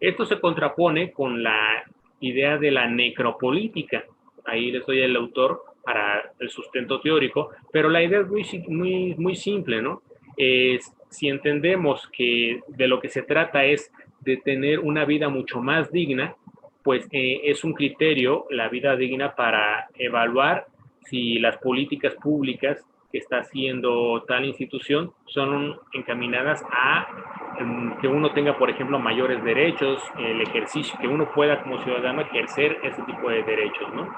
Esto se contrapone con la idea de la necropolítica. Ahí les doy el autor para el sustento teórico, pero la idea es muy simple, ¿no? Si entendemos que de lo que se trata es de tener una vida mucho más digna, pues es un criterio, la vida digna, para evaluar si las políticas públicas que está haciendo tal institución son encaminadas a que uno tenga, por ejemplo, mayores derechos, el ejercicio, que uno pueda como ciudadano ejercer ese tipo de derechos, ¿no?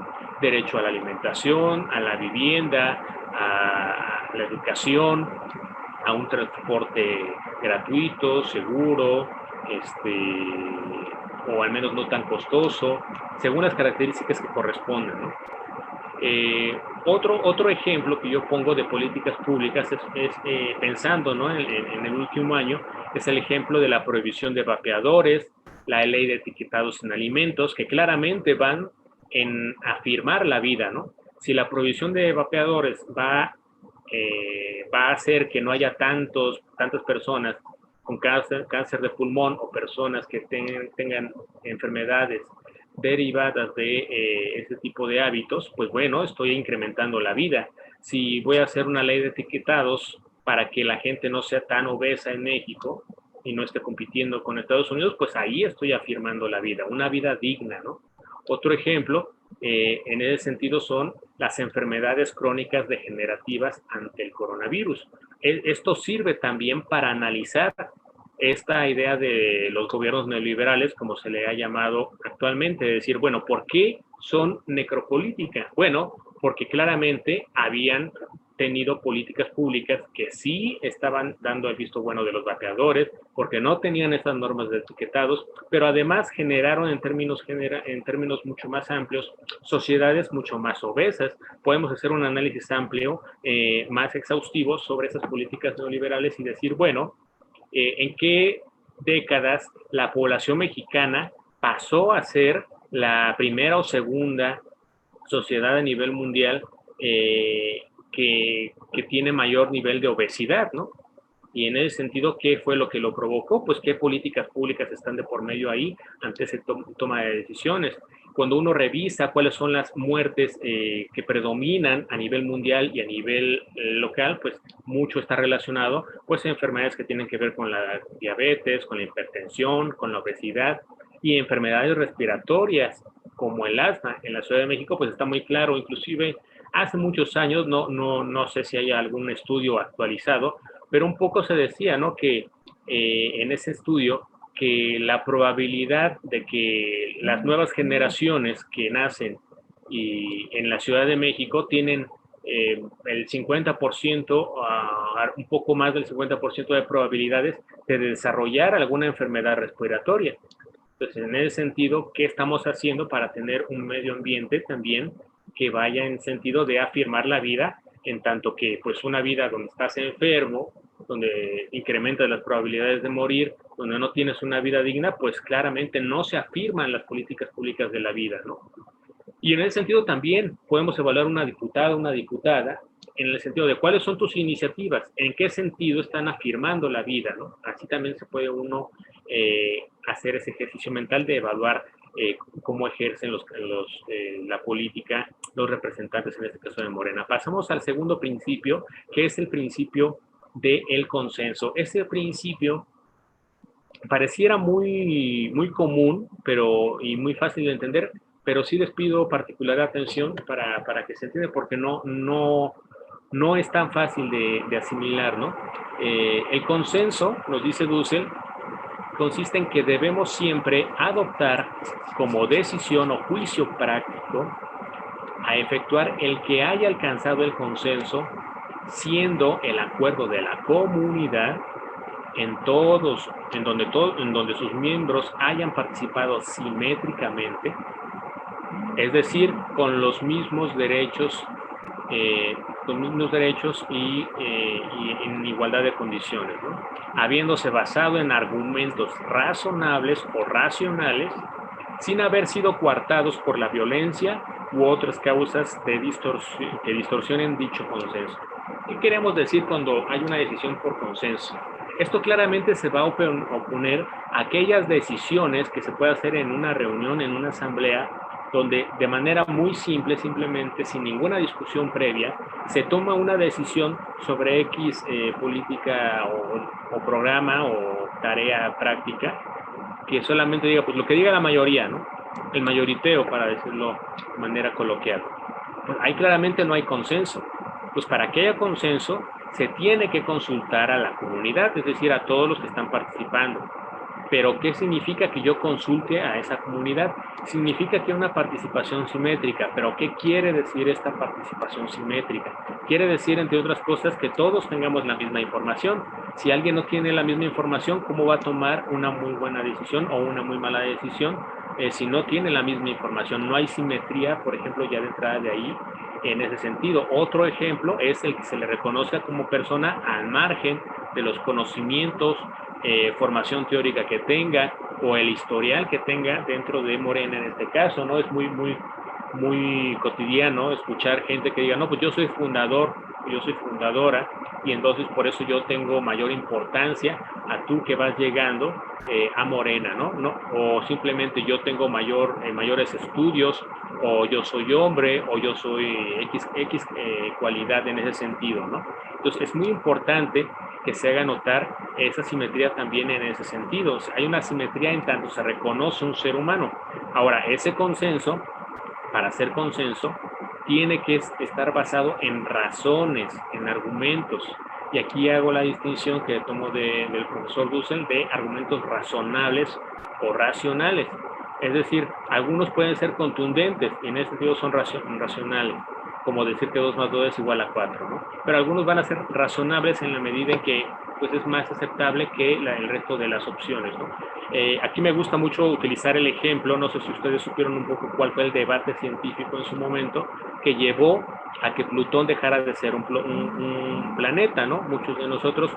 Derecho a la alimentación, a la vivienda, a la educación, a un transporte gratuito, seguro, o al menos no tan costoso, según las características que correspondan, ¿no? Otro ejemplo que yo pongo de políticas públicas es pensando, ¿no? en el último año, es el ejemplo de la prohibición de vapeadores, la ley de etiquetados en alimentos, que claramente van en afirmar la vida, ¿no? Si la prohibición de vapeadores va a hacer que no haya tantas personas con cáncer de pulmón, o personas que tengan enfermedades derivadas de ese tipo de hábitos, pues bueno, estoy incrementando la vida. Si voy a hacer una ley de etiquetados para que la gente no sea tan obesa en México y no esté compitiendo con Estados Unidos, pues ahí estoy afirmando la vida, una vida digna, ¿no? Otro ejemplo en ese sentido son las enfermedades crónicas degenerativas ante el coronavirus. Esto sirve también para analizar esta idea de los gobiernos neoliberales, como se le ha llamado actualmente, de decir, bueno, ¿por qué son necropolítica? Bueno, porque claramente habían tenido políticas públicas que sí estaban dando el visto bueno de los vapeadores, porque no tenían esas normas de etiquetados, pero además generaron en términos mucho más amplios sociedades mucho más obesas. Podemos hacer un análisis amplio, más exhaustivo sobre esas políticas neoliberales y decir, bueno, en qué décadas la población mexicana pasó a ser la primera o segunda sociedad a nivel mundial que tiene mayor nivel de obesidad, ¿no? Y en ese sentido, ¿qué fue lo que lo provocó? Pues qué políticas públicas están de por medio ahí ante esa toma de decisiones. Cuando uno revisa cuáles son las muertes que predominan a nivel mundial y a nivel local, pues mucho está relacionado pues a enfermedades que tienen que ver con la diabetes, con la hipertensión, con la obesidad y enfermedades respiratorias como el asma. En la Ciudad de México pues está muy claro, inclusive hace muchos años, no sé si hay algún estudio actualizado, pero un poco se decía, ¿no? Que en ese estudio, que la probabilidad de que las nuevas generaciones que nacen en la Ciudad de México tienen el 50%, un poco más del 50% de probabilidades de desarrollar alguna enfermedad respiratoria. Entonces, en ese sentido, ¿qué estamos haciendo para tener un medio ambiente también que vaya en sentido de afirmar la vida, en tanto que pues una vida donde estás enfermo, donde incrementas las probabilidades de morir, donde no tienes una vida digna, pues claramente no se afirman las políticas públicas de la vida, ¿no? Y en ese sentido también podemos evaluar una diputada, en el sentido de cuáles son tus iniciativas, en qué sentido están afirmando la vida, ¿no? Así también se puede uno hacer ese ejercicio mental de evaluar cómo ejercen la política los representantes, en este caso de Morena. Pasamos al segundo principio, que es el principio del consenso. Ese principio pareciera muy común y muy fácil de entender, pero sí les pido particular atención para que se entienda, porque no es tan fácil de asimilar, ¿no? El consenso, nos dice Dussel, consiste en que debemos siempre adoptar como decisión o juicio práctico a efectuar el que haya alcanzado el consenso, siendo el acuerdo de la comunidad en donde sus miembros hayan participado simétricamente, es decir, con los mismos derechos y en igualdad de condiciones, ¿no? Habiéndose basado en argumentos razonables o racionales, sin haber sido coartados por la violencia u otras causas que distorsionen dicho consenso. ¿Qué queremos decir cuando hay una decisión por consenso? Esto claramente se va a oponer a aquellas decisiones que se puede hacer en una reunión, en una asamblea, donde de manera muy simple, simplemente sin ninguna discusión previa, se toma una decisión sobre X política o programa o tarea práctica, que solamente diga, pues lo que diga la mayoría, ¿no? El mayoriteo, para decirlo de manera coloquial. Pues ahí claramente no hay consenso. Pues para que haya consenso, se tiene que consultar a la comunidad, es decir, a todos los que están participando. Pero ¿qué significa que yo consulte a esa comunidad? Significa que hay una participación simétrica. ¿Pero qué quiere decir esta participación simétrica? Quiere decir, entre otras cosas, que todos tengamos la misma información. Si alguien no tiene la misma información, ¿cómo va a tomar una muy buena decisión o una muy mala decisión si no tiene la misma información? No hay simetría, por ejemplo, ya de entrada de ahí, en ese sentido. Otro ejemplo es el que se le reconozca como persona al margen de los conocimientos, formación teórica que tenga o el historial que tenga dentro de Morena en este caso, ¿no? Es muy cotidiano escuchar gente que diga, no, pues yo soy fundador, yo soy fundadora, y entonces por eso yo tengo mayor importancia a tú que vas llegando a Morena, ¿no? O simplemente yo tengo mayores estudios, o yo soy hombre, o yo soy X cualidad en ese sentido, ¿no? Entonces es muy importante que se haga notar esa simetría también en ese sentido. O sea, hay una simetría en tanto se reconoce un ser humano. Ahora, ese consenso, para hacer consenso, tiene que estar basado en razones, en argumentos. Y aquí hago la distinción que tomo del profesor Dussel de argumentos razonables o racionales. Es decir, algunos pueden ser contundentes y en ese sentido son racionales, como decir que 2 más 2 es igual a 4, ¿no? Pero algunos van a ser razonables en la medida en que pues, es más aceptable que el resto de las opciones, ¿no? Aquí me gusta mucho utilizar el ejemplo, no sé si ustedes supieron un poco cuál fue el debate científico en su momento, que llevó a que Plutón dejara de ser un planeta, ¿no? Muchos de nosotros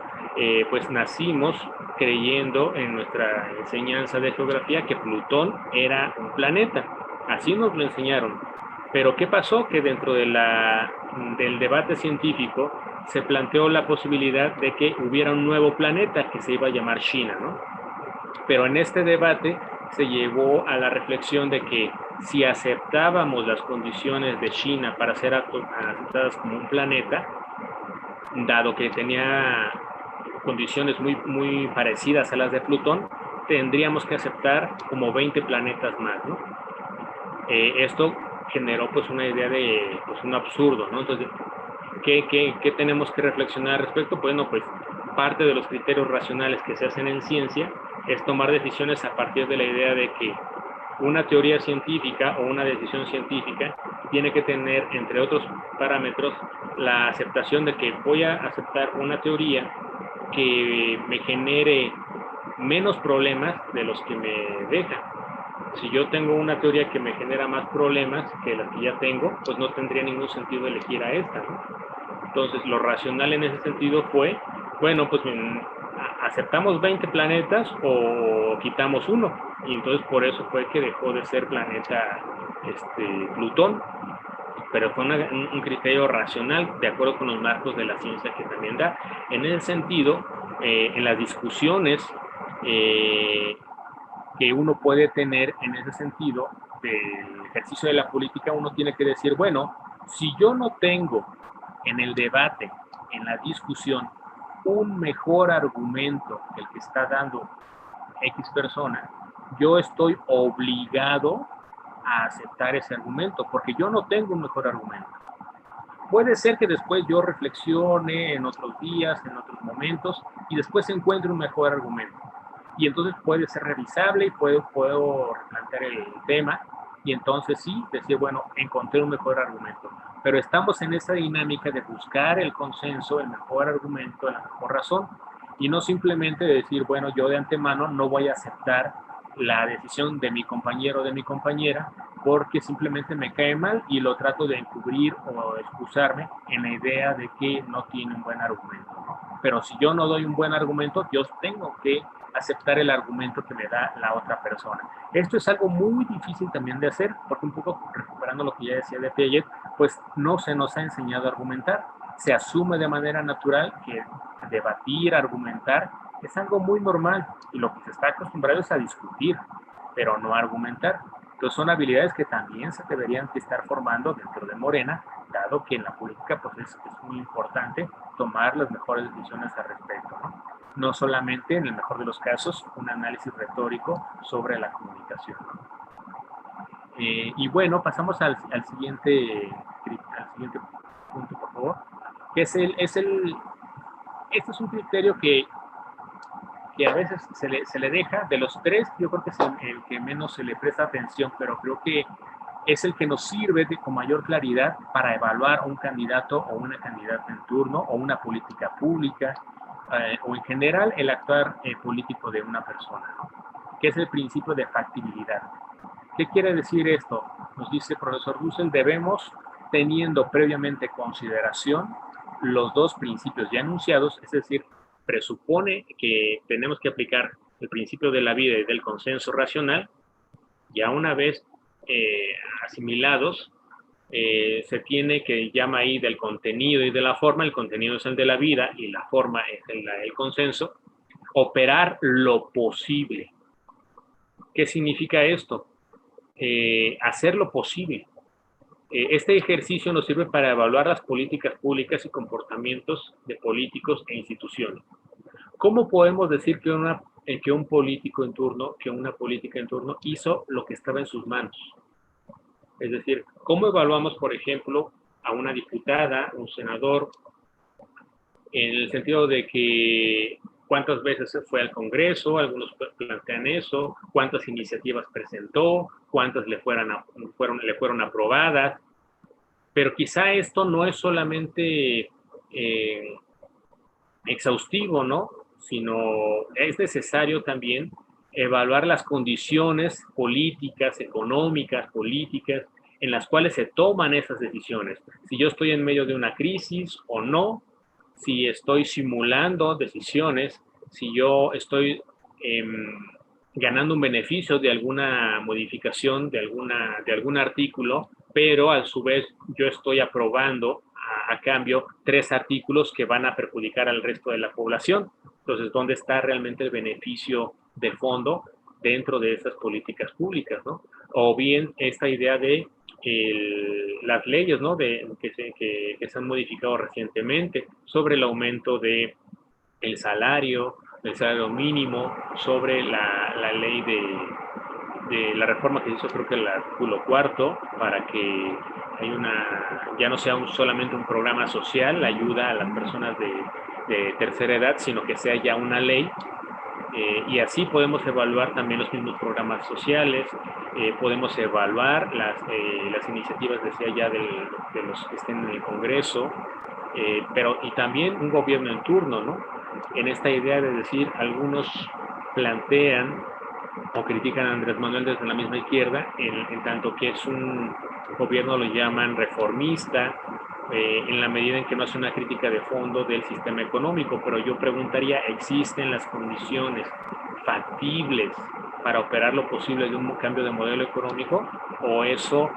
pues nacimos creyendo en nuestra enseñanza de geografía que Plutón era un planeta, así nos lo enseñaron. Pero ¿qué pasó? Que dentro del debate científico se planteó la posibilidad de que hubiera un nuevo planeta que se iba a llamar China, ¿no? Pero en este debate se llegó a la reflexión de que si aceptábamos las condiciones de China para ser aceptadas como un planeta, dado que tenía condiciones muy parecidas a las de Plutón, tendríamos que aceptar como 20 planetas más, ¿no? Esto generó pues una idea de pues, un absurdo, ¿no? Entonces, ¿qué tenemos que reflexionar al respecto? Bueno, pues parte de los criterios racionales que se hacen en ciencia es tomar decisiones a partir de la idea de que una teoría científica o una decisión científica tiene que tener, entre otros parámetros, la aceptación de que voy a aceptar una teoría que me genere menos problemas de los que me dejan. Si yo tengo una teoría que me genera más problemas que las que ya tengo, pues no tendría ningún sentido elegir a esta, ¿no? Entonces, lo racional en ese sentido fue, bueno, pues aceptamos 20 planetas o quitamos uno. Y entonces por eso fue que dejó de ser planeta Plutón. Pero fue un criterio racional de acuerdo con los marcos de la ciencia que también da. En ese sentido, en las discusiones que uno puede tener en ese sentido del ejercicio de la política, uno tiene que decir, bueno, si yo no tengo en el debate, en la discusión, un mejor argumento que el que está dando X persona, yo estoy obligado a aceptar ese argumento, porque yo no tengo un mejor argumento. Puede ser que después yo reflexione en otros días, en otros momentos, y después encuentre un mejor argumento. Y entonces puede ser revisable y puedo replantear el tema, y entonces sí, decir, bueno, encontré un mejor argumento. Pero estamos en esa dinámica de buscar el consenso, el mejor argumento, la mejor razón, y no simplemente decir, bueno, yo de antemano no voy a aceptar la decisión de mi compañero o de mi compañera porque simplemente me cae mal y lo trato de encubrir o excusarme en la idea de que no tiene un buen argumento. Pero si yo no doy un buen argumento, yo tengo que aceptar el argumento que me da la otra persona. Esto es algo muy difícil también de hacer, porque un poco recuperando lo que ya decía de Piaget, pues no se nos ha enseñado a argumentar. Se asume de manera natural que debatir, argumentar, es algo muy normal y lo que se está acostumbrado es a discutir, pero no a argumentar. Entonces son habilidades que también se deberían estar formando dentro de Morena, dado que en la política pues es muy importante tomar las mejores decisiones al respecto, ¿no? No solamente, en el mejor de los casos, un análisis retórico sobre la comunicación, ¿no? Y bueno, pasamos al siguiente punto, por favor, que este es un criterio que a veces se le deja. De los tres, yo creo que es el que menos se le presta atención, pero creo que es el que nos sirve con mayor claridad para evaluar a un candidato o una candidata en turno o una política pública o en general el actuar político de una persona, ¿no? Que es el principio de factibilidad. ¿Qué quiere decir esto? Nos dice el profesor Russell, debemos, teniendo previamente consideración los dos principios ya enunciados, es decir, presupone que tenemos que aplicar el principio de la vida y del consenso racional, ya una vez asimilados, se tiene que llama ahí del contenido y de la forma. El contenido es el de la vida y la forma es el consenso. Operar lo posible. ¿Qué significa esto? Hacer lo posible. Este ejercicio nos sirve para evaluar las políticas públicas y comportamientos de políticos e instituciones. ¿Cómo podemos decir que un político en turno, que una política en turno hizo lo que estaba en sus manos? Es decir, ¿cómo evaluamos, por ejemplo, a una diputada, un senador, en el sentido de que cuántas veces fue al Congreso? Algunos plantean eso, cuántas iniciativas presentó, cuántas le fueron aprobadas, pero quizá esto no es solamente exhaustivo, ¿no? Sino es necesario también evaluar las condiciones políticas, económicas, políticas, en las cuales se toman esas decisiones. Si yo estoy en medio de una crisis o no, si estoy simulando decisiones, si yo estoy ganando un beneficio de alguna modificación de algún artículo, pero a su vez yo estoy aprobando a cambio 3 artículos que van a perjudicar al resto de la población. Entonces, ¿dónde está realmente el beneficio de fondo dentro de esas políticas públicas, ¿no? O bien esta idea de las leyes, ¿no? Que se han modificado recientemente sobre el aumento de el salario mínimo, sobre la ley de la reforma que hizo, creo que el artículo 4, para que ya no sea solamente un programa social, la ayuda a las personas de tercera edad, sino que sea ya una ley. Y así podemos evaluar también los mismos programas sociales, podemos evaluar las iniciativas, decía ya, de los que estén en el Congreso, y también un gobierno en turno, ¿no? En esta idea de decir, algunos plantean o critican a Andrés Manuel desde la misma izquierda, en tanto que es un gobierno, lo llaman reformista, en la medida en que no hace una crítica de fondo del sistema económico. Pero yo preguntaría, ¿existen las condiciones factibles para operar lo posible de un cambio de modelo económico? ¿O eso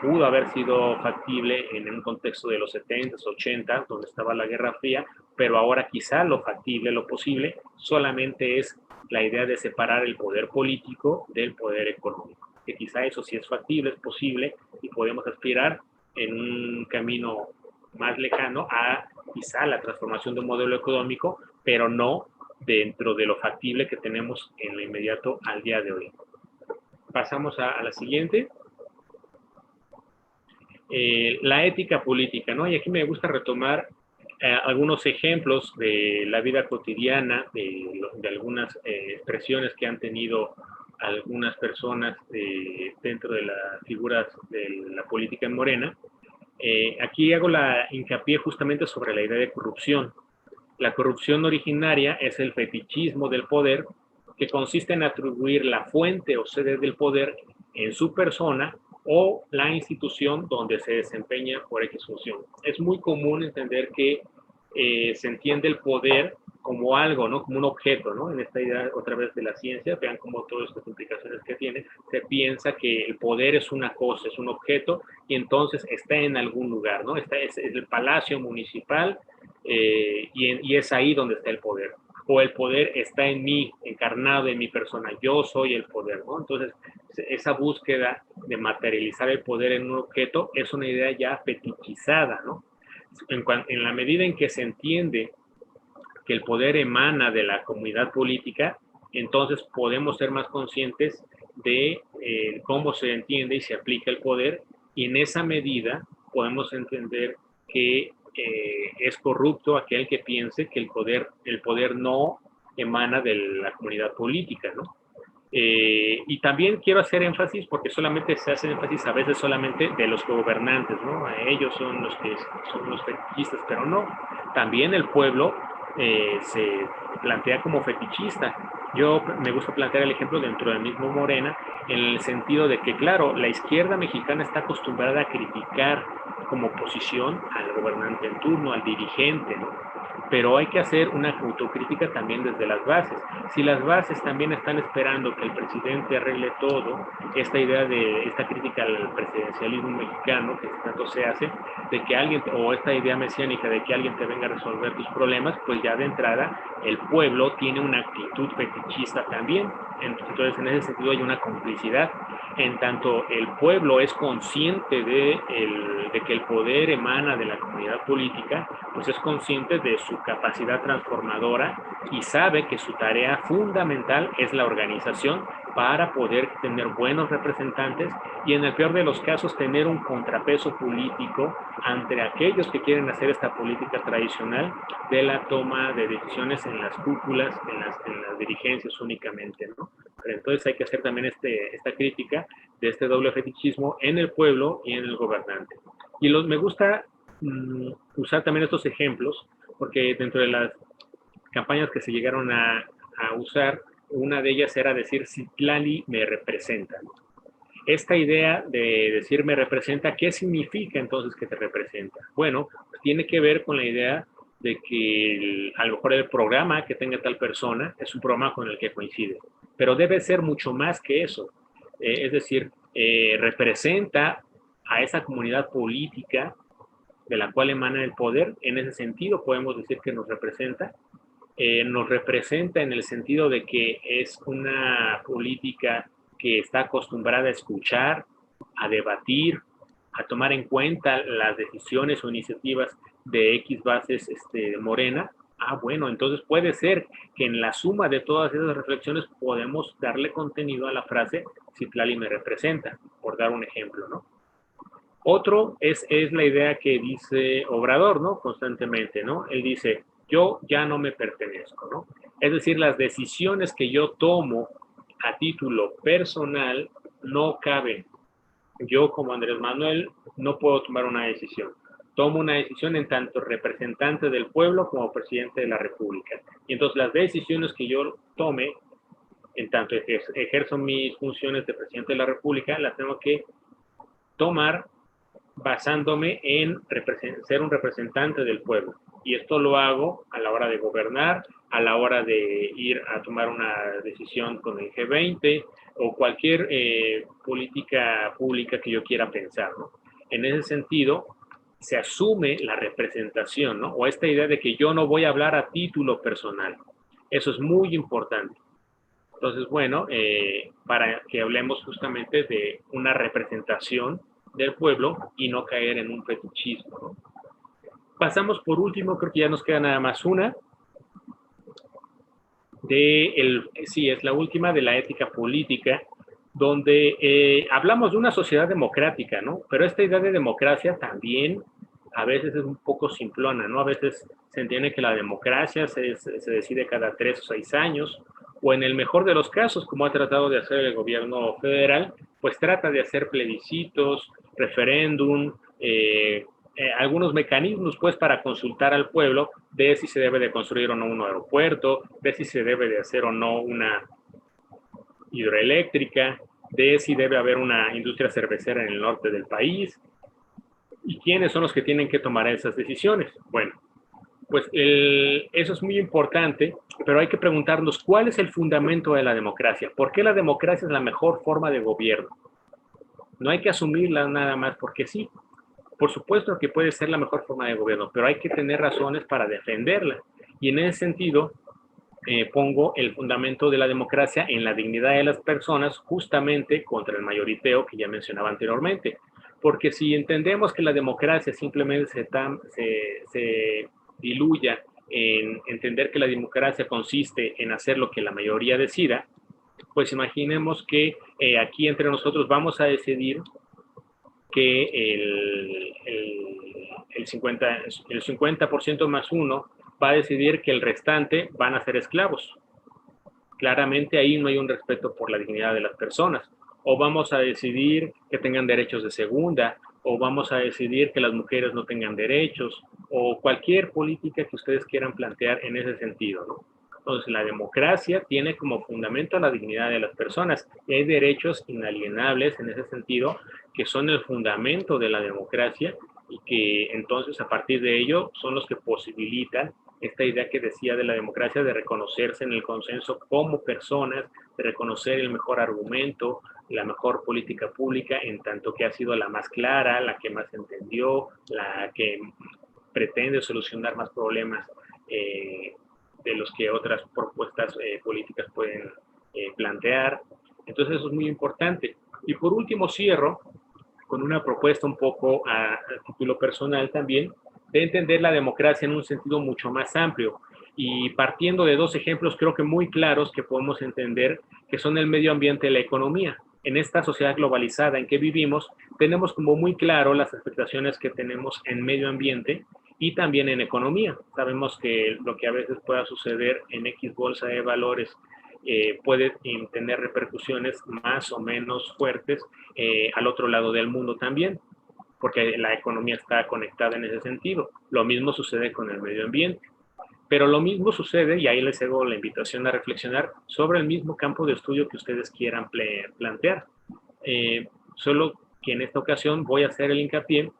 pudo haber sido factible en un contexto de los 70s, 80s, donde estaba la Guerra Fría, pero ahora quizá lo factible, lo posible, solamente es la idea de separar el poder político del poder económico? Que quizá eso sí es factible, es posible, y podemos aspirar en un camino más lejano a quizá la transformación de un modelo económico, pero no dentro de lo factible que tenemos en lo inmediato al día de hoy. Pasamos a la siguiente. La ética política, ¿no? Y aquí me gusta retomar algunos ejemplos de la vida cotidiana, de algunas expresiones que han tenido algunas personas dentro de las figuras de la política en Morena. Aquí hago la hincapié justamente sobre la idea de corrupción. La corrupción originaria es el fetichismo del poder, que consiste en atribuir la fuente o sede del poder en su persona o la institución donde se desempeña por X función. Es muy común entender que se entiende el poder como algo, ¿no? Como un objeto, ¿no? En esta idea, otra vez, de la ciencia, vean cómo todas estas implicaciones que tiene, se piensa que el poder es una cosa, es un objeto, y entonces está en algún lugar, ¿no? Es el palacio municipal, y es ahí donde está el poder. O el poder está en mí, encarnado en mi persona, yo soy el poder, ¿no? Entonces, esa búsqueda de materializar el poder en un objeto es una idea ya fetichizada, ¿no? En la medida en que se entiende que el poder emana de la comunidad política, entonces podemos ser más conscientes de cómo se entiende y se aplica el poder, y en esa medida podemos entender que es corrupto aquel que piense que el poder no emana de la comunidad política, ¿no? Y también quiero hacer énfasis, porque solamente se hace énfasis a veces solamente de los gobernantes, ¿no? Ellos son los que son los fetichistas, pero no. También el pueblo se plantea como fetichista. Yo me gusta plantear el ejemplo dentro del mismo Morena, en el sentido de que, claro, la izquierda mexicana está acostumbrada a criticar como oposición al gobernante en turno, al dirigente, ¿no? Pero hay que hacer una autocrítica también desde las bases. Si las bases también están esperando que el presidente arregle todo, esta crítica al presidencialismo mexicano que tanto se hace, de que alguien, o esta idea mesiánica de que alguien te venga a resolver tus problemas, pues ya de entrada el pueblo tiene una actitud fetichista también. Entonces, en ese sentido hay una complicidad. En tanto el pueblo es consciente de que el poder emana de la comunidad política, pues es consciente de su capacidad transformadora y sabe que su tarea fundamental es la organización para poder tener buenos representantes y, en el peor de los casos, tener un contrapeso político ante aquellos que quieren hacer esta política tradicional de la toma de decisiones en las cúpulas, en las dirigencias únicamente, ¿no? Pero entonces hay que hacer también esta crítica de este doble fetichismo en el pueblo y en el gobernante. Y me gusta usar también estos ejemplos, porque dentro de las campañas que se llegaron a usar, una de ellas era decir Citlali me representa. Esta idea de decir me representa, ¿qué significa entonces que te representa? Bueno, pues tiene que ver con la idea de que a lo mejor el programa que tenga tal persona es un programa con el que coincide, pero debe ser mucho más que eso. Es decir, representa a esa comunidad política de la cual emana el poder. En ese sentido podemos decir que nos representa en el sentido de que es una política que está acostumbrada a escuchar, a debatir, a tomar en cuenta las decisiones o iniciativas de X bases de Morena. Bueno, entonces puede ser que en la suma de todas esas reflexiones podemos darle contenido a la frase Citlali me representa, por dar un ejemplo, ¿no? Otro es la idea que dice Obrador, ¿no? Constantemente, ¿no? Él dice, yo ya no me pertenezco, ¿no? Es decir, las decisiones que yo tomo a título personal no caben. Yo, como Andrés Manuel, no puedo tomar una decisión. Tomo una decisión en tanto representante del pueblo como presidente de la República. Y entonces las decisiones que yo tome en tanto ejerzo mis funciones de presidente de la República, las tengo que tomar basándome en ser un representante del pueblo. Y esto lo hago a la hora de gobernar, a la hora de ir a tomar una decisión con el G20 o cualquier política pública que yo quiera pensar, ¿no? En ese sentido, se asume la representación, ¿no? O esta idea de que yo no voy a hablar a título personal. Eso es muy importante. Entonces, bueno, para que hablemos justamente de una representación del pueblo y no caer en un fetichismo, ¿no? Pasamos por último, creo que ya nos queda nada más una, sí, es la última de la ética política, donde hablamos de una sociedad democrática, ¿no? Pero esta idea de democracia también a veces es un poco simplona, ¿no? A veces se entiende que la democracia se decide cada 3 o 6 años, o en el mejor de los casos, como ha tratado de hacer el gobierno federal, pues trata de hacer plebiscitos, referéndum, algunos mecanismos pues para consultar al pueblo de si se debe de construir o no un aeropuerto, de si se debe de hacer o no una hidroeléctrica, de si debe haber una industria cervecera en el norte del país y quiénes son los que tienen que tomar esas decisiones. Bueno, pues eso es muy importante, pero hay que preguntarnos cuál es el fundamento de la democracia. ¿Por qué la democracia es la mejor forma de gobierno? No hay que asumirla nada más porque sí. Por supuesto que puede ser la mejor forma de gobierno, pero hay que tener razones para defenderla. Y en ese sentido, pongo el fundamento de la democracia en la dignidad de las personas, justamente contra el mayoriteo que ya mencionaba anteriormente. Porque si entendemos que la democracia simplemente se diluya en entender que la democracia consiste en hacer lo que la mayoría decida, pues imaginemos que aquí entre nosotros vamos a decidir que el 50% más uno va a decidir que el restante van a ser esclavos. Claramente ahí no hay un respeto por la dignidad de las personas. O vamos a decidir que tengan derechos de segunda, o vamos a decidir que las mujeres no tengan derechos, o cualquier política que ustedes quieran plantear en ese sentido, ¿no? Entonces, la democracia tiene como fundamento la dignidad de las personas y hay derechos inalienables en ese sentido que son el fundamento de la democracia y que entonces a partir de ello son los que posibilitan esta idea que decía de la democracia de reconocerse en el consenso como personas, de reconocer el mejor argumento, la mejor política pública en tanto que ha sido la más clara, la que más entendió, la que pretende solucionar más problemas de los que otras propuestas políticas pueden plantear. Entonces eso es muy importante. Y por último cierro con una propuesta un poco a título personal también, de entender la democracia en un sentido mucho más amplio y partiendo de dos ejemplos creo que muy claros que podemos entender que son el medio ambiente y la economía. En esta sociedad globalizada en que vivimos, tenemos como muy claro las expectaciones que tenemos en medio ambiente y también en economía. Sabemos que lo que a veces pueda suceder en X bolsa de valores puede tener repercusiones más o menos fuertes al otro lado del mundo también, porque la economía está conectada en ese sentido. Lo mismo sucede con el medio ambiente. Pero lo mismo sucede, y ahí les hago la invitación a reflexionar sobre el mismo campo de estudio que ustedes quieran plantear. Solo que en esta ocasión voy a hacer el hincapié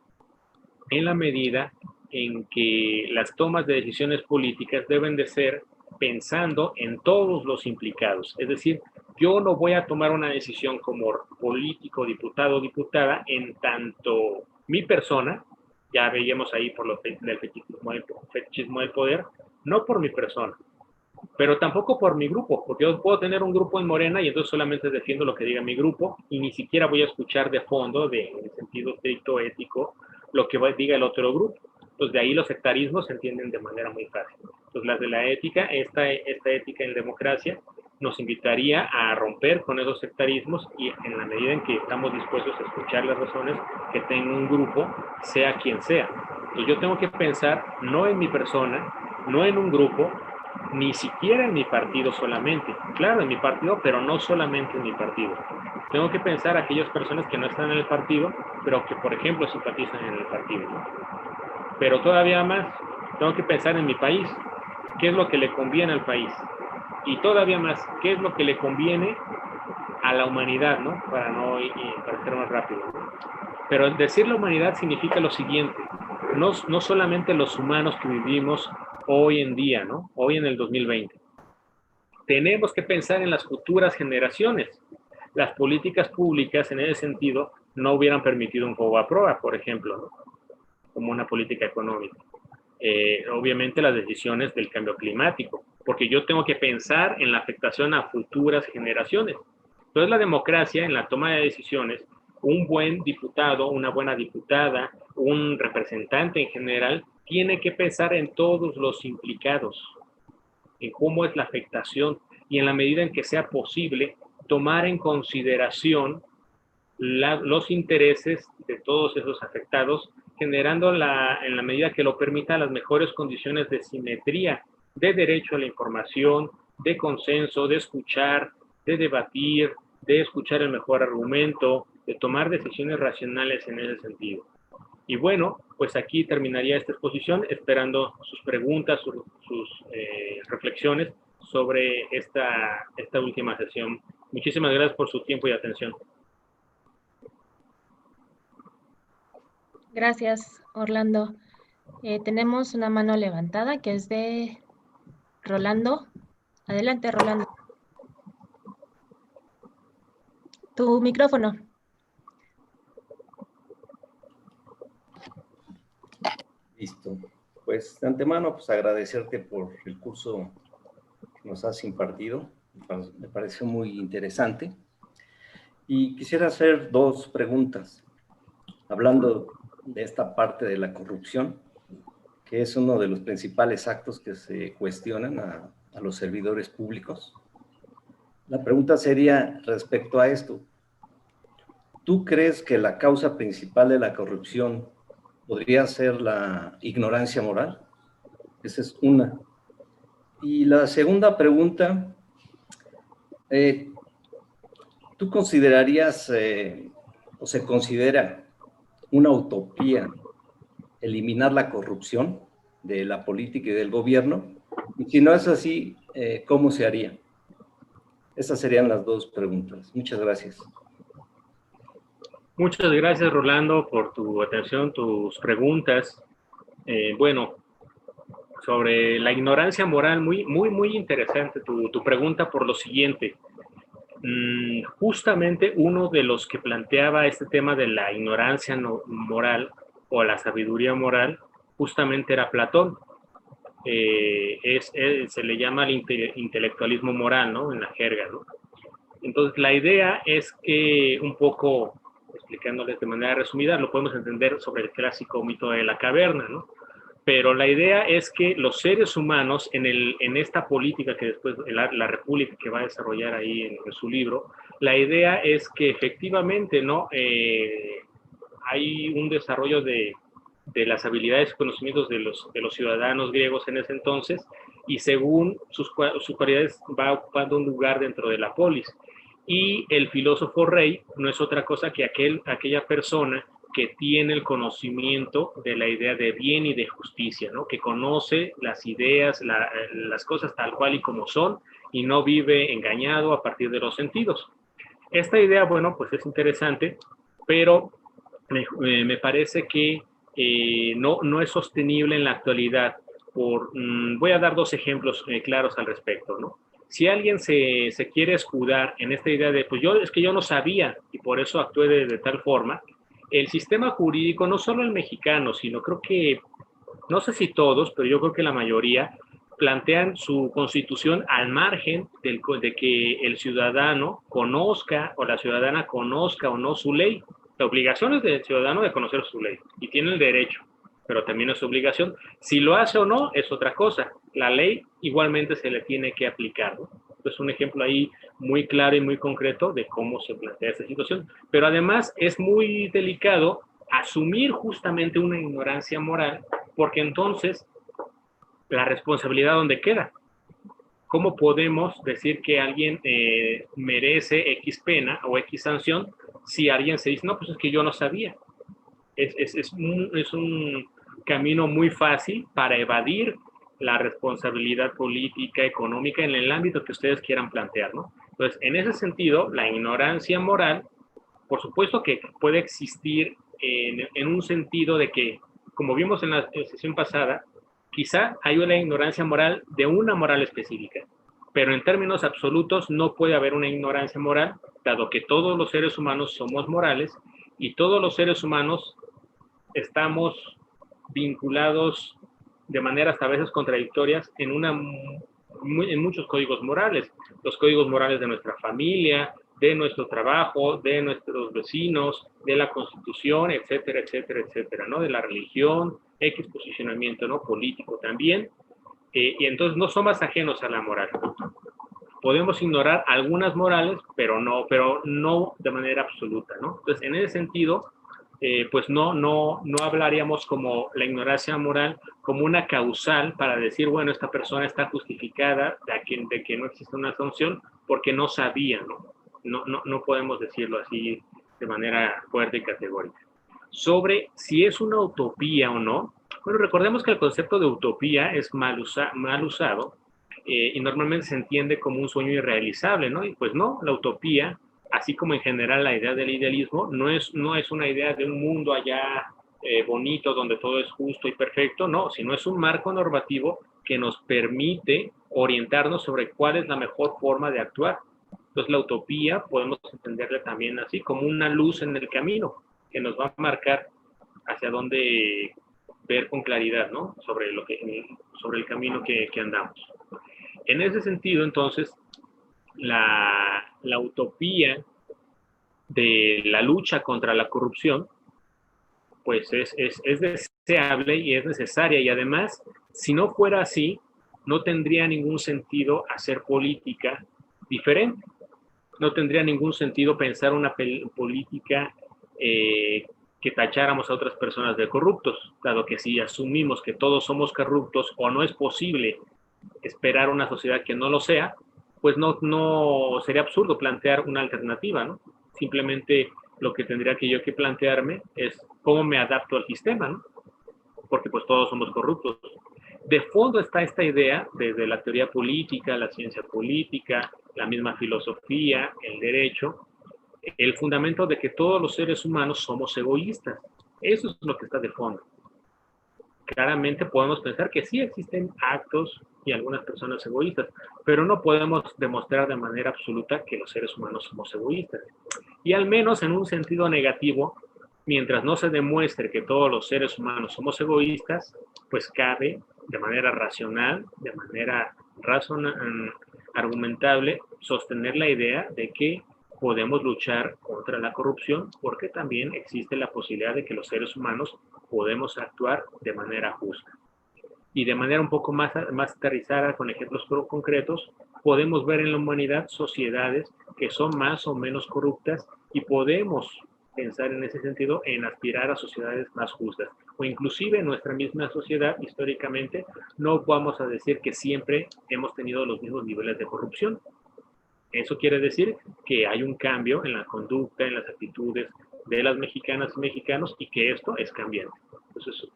en la medida en que las tomas de decisiones políticas deben de ser pensando en todos los implicados. Es decir, yo no voy a tomar una decisión como político, diputado o diputada en tanto mi persona, ya veíamos ahí por lo del fetichismo del poder, no por mi persona, pero tampoco por mi grupo, porque yo puedo tener un grupo en Morena y entonces solamente defiendo lo que diga mi grupo y ni siquiera voy a escuchar de fondo, en el sentido estricto ético, lo que diga el otro grupo. Entonces de ahí los sectarismos se entienden de manera muy fácil. Entonces las de la ética, esta ética en democracia, nos invitaría a romper con esos sectarismos y en la medida en que estamos dispuestos a escuchar las razones que tenga un grupo, sea quien sea. Entonces yo tengo que pensar no en mi persona, no en un grupo, ni siquiera en mi partido solamente. Claro, en mi partido, pero no solamente en mi partido. Tengo que pensar a aquellas personas que no están en el partido, pero que, por ejemplo, simpatizan en el partido, ¿no? Pero todavía más, tengo que pensar en mi país. ¿Qué es lo que le conviene al país? Y todavía más, ¿qué es lo que le conviene a la humanidad, ¿no? Para ser más rápido. Pero decir la humanidad significa lo siguiente, no solamente los humanos que vivimos hoy en día, ¿no? Hoy en el 2020. Tenemos que pensar en las futuras generaciones. Las políticas públicas en ese sentido no hubieran permitido un FOBAPROA, por ejemplo, ¿no? Como una política económica. Obviamente las decisiones del cambio climático, porque yo tengo que pensar en la afectación a futuras generaciones. Entonces la democracia en la toma de decisiones, un buen diputado, una buena diputada, un representante en general, tiene que pensar en todos los implicados, en cómo es la afectación y en la medida en que sea posible tomar en consideración los intereses de todos esos afectados, generando en la medida que lo permita las mejores condiciones de simetría, de derecho a la información, de consenso, de escuchar, de debatir, de escuchar el mejor argumento, de tomar decisiones racionales en ese sentido. Y bueno, pues aquí terminaría esta exposición esperando sus preguntas, sus reflexiones sobre esta última sesión. Muchísimas gracias por su tiempo y atención. Gracias, Orlando. Tenemos una mano levantada que es de Rolando. Adelante, Rolando. Tu micrófono. Listo. Pues de antemano, pues agradecerte por el curso que nos has impartido. Me pareció muy interesante. Y quisiera hacer dos preguntas. Hablando de esta parte de la corrupción, que es uno de los principales actos que se cuestionan a los servidores públicos. La pregunta sería respecto a esto. ¿Tú crees que la causa principal de la corrupción podría ser la ignorancia moral? Esa es una. Y la segunda pregunta, ¿tú considerarías o se considera una utopía eliminar la corrupción de la política y del gobierno? Y si no es así, ¿cómo se haría? Esas serían las dos preguntas. Muchas gracias. Muchas gracias, Rolando, por tu atención, tus preguntas. Bueno, sobre la ignorancia moral, muy interesante tu pregunta por lo siguiente. Justamente uno de los que planteaba este tema de la ignorancia moral o la sabiduría moral, justamente era Platón. Se le llama el intelectualismo moral, ¿no? En la jerga, ¿no? Entonces, la idea es que, un poco explicándoles de manera resumida, lo podemos entender sobre el clásico mito de la caverna, ¿no? Pero la idea es que los seres humanos, en esta política que después la República que va a desarrollar ahí en su libro, la idea es que efectivamente, ¿no? Hay un desarrollo de las habilidades y conocimientos de los ciudadanos griegos en ese entonces, y según sus cualidades va ocupando un lugar dentro de la polis. Y el filósofo rey no es otra cosa que aquella persona que tiene el conocimiento de la idea de bien y de justicia, ¿no? Que conoce las ideas, las cosas tal cual y como son, y no vive engañado a partir de los sentidos. Esta idea, bueno, pues es interesante, pero me parece que no es sostenible en la actualidad. Voy a dar dos ejemplos claros al respecto, ¿no? Si alguien se quiere escudar en esta idea de, pues es que yo no sabía y por eso actué de tal forma, el sistema jurídico, no solo el mexicano, sino creo que, no sé si todos, pero yo creo que la mayoría, plantean su constitución al margen de que el ciudadano conozca o la ciudadana conozca o no su ley. La obligación es del ciudadano de conocer su ley y tiene el derecho, pero también es su obligación. Si lo hace o no es otra cosa. La ley igualmente se le tiene que aplicar, ¿no? Es un ejemplo ahí muy claro y muy concreto de cómo se plantea esta situación. Pero además es muy delicado asumir justamente una ignorancia moral, porque entonces la responsabilidad dónde queda. ¿Cómo podemos decir que alguien merece X pena o X sanción si alguien se dice, no, pues es que yo no sabía? Es un camino muy fácil para evadir la responsabilidad política, económica, en el ámbito que ustedes quieran plantear, ¿no? Entonces, en ese sentido, la ignorancia moral, por supuesto que puede existir en un sentido de que, como vimos en la sesión pasada, quizá hay una ignorancia moral de una moral específica, pero en términos absolutos no puede haber una ignorancia moral, dado que todos los seres humanos somos morales y todos los seres humanos estamos vinculados de maneras a veces contradictorias en muchos códigos morales. Los códigos morales de nuestra familia, de nuestro trabajo, de nuestros vecinos, de la Constitución, etcétera, etcétera, etcétera, ¿no? De la religión, X posicionamiento, ¿no? Político también. Y entonces no somos ajenos a la moral. Podemos ignorar algunas morales, pero no de manera absoluta, ¿no? Entonces, en ese sentido, pues no hablaríamos como la ignorancia moral como una causal para decir, bueno, esta persona está justificada de que no existe una sanción porque no sabía, ¿no? No podemos decirlo así de manera fuerte y categórica. Sobre si es una utopía o no, bueno, recordemos que el concepto de utopía es mal usado y normalmente se entiende como un sueño irrealizable, ¿no? Y pues no, la utopía, así como en general la idea del idealismo, no es una idea de un mundo allá bonito donde todo es justo y perfecto, no, sino es un marco normativo que nos permite orientarnos sobre cuál es la mejor forma de actuar. Entonces la utopía podemos entenderla también así, como una luz en el camino que nos va a marcar hacia dónde ver con claridad, ¿no? Sobre el camino que andamos. En ese sentido, entonces, la utopía de la lucha contra la corrupción, pues es deseable y es necesaria. Y además, si no fuera así, no tendría ningún sentido hacer política diferente. No tendría ningún sentido pensar una política que tacháramos a otras personas de corruptos, dado que si asumimos que todos somos corruptos o no es posible esperar una sociedad que no lo sea, pues no sería absurdo plantear una alternativa, ¿no? Simplemente lo que tendría yo que plantearme es cómo me adapto al sistema, ¿no? Porque pues todos somos corruptos. De fondo está esta idea, desde la teoría política, la ciencia política, la misma filosofía, el derecho, el fundamento de que todos los seres humanos somos egoístas. Eso es lo que está de fondo. Claramente podemos pensar que sí existen actos y algunas personas egoístas, pero no podemos demostrar de manera absoluta que los seres humanos somos egoístas. Y al menos en un sentido negativo, mientras no se demuestre que todos los seres humanos somos egoístas, pues cabe de manera racional, de manera argumentable, sostener la idea de que podemos luchar contra la corrupción porque también existe la posibilidad de que los seres humanos podemos actuar de manera justa. Y de manera un poco más aterrizada, con ejemplos concretos, podemos ver en la humanidad sociedades que son más o menos corruptas y podemos pensar en ese sentido en aspirar a sociedades más justas. O inclusive en nuestra misma sociedad, históricamente, no vamos a decir que siempre hemos tenido los mismos niveles de corrupción. Eso quiere decir que hay un cambio en la conducta, en las actitudes de las mexicanas y mexicanos y que esto es cambiante. Entonces, es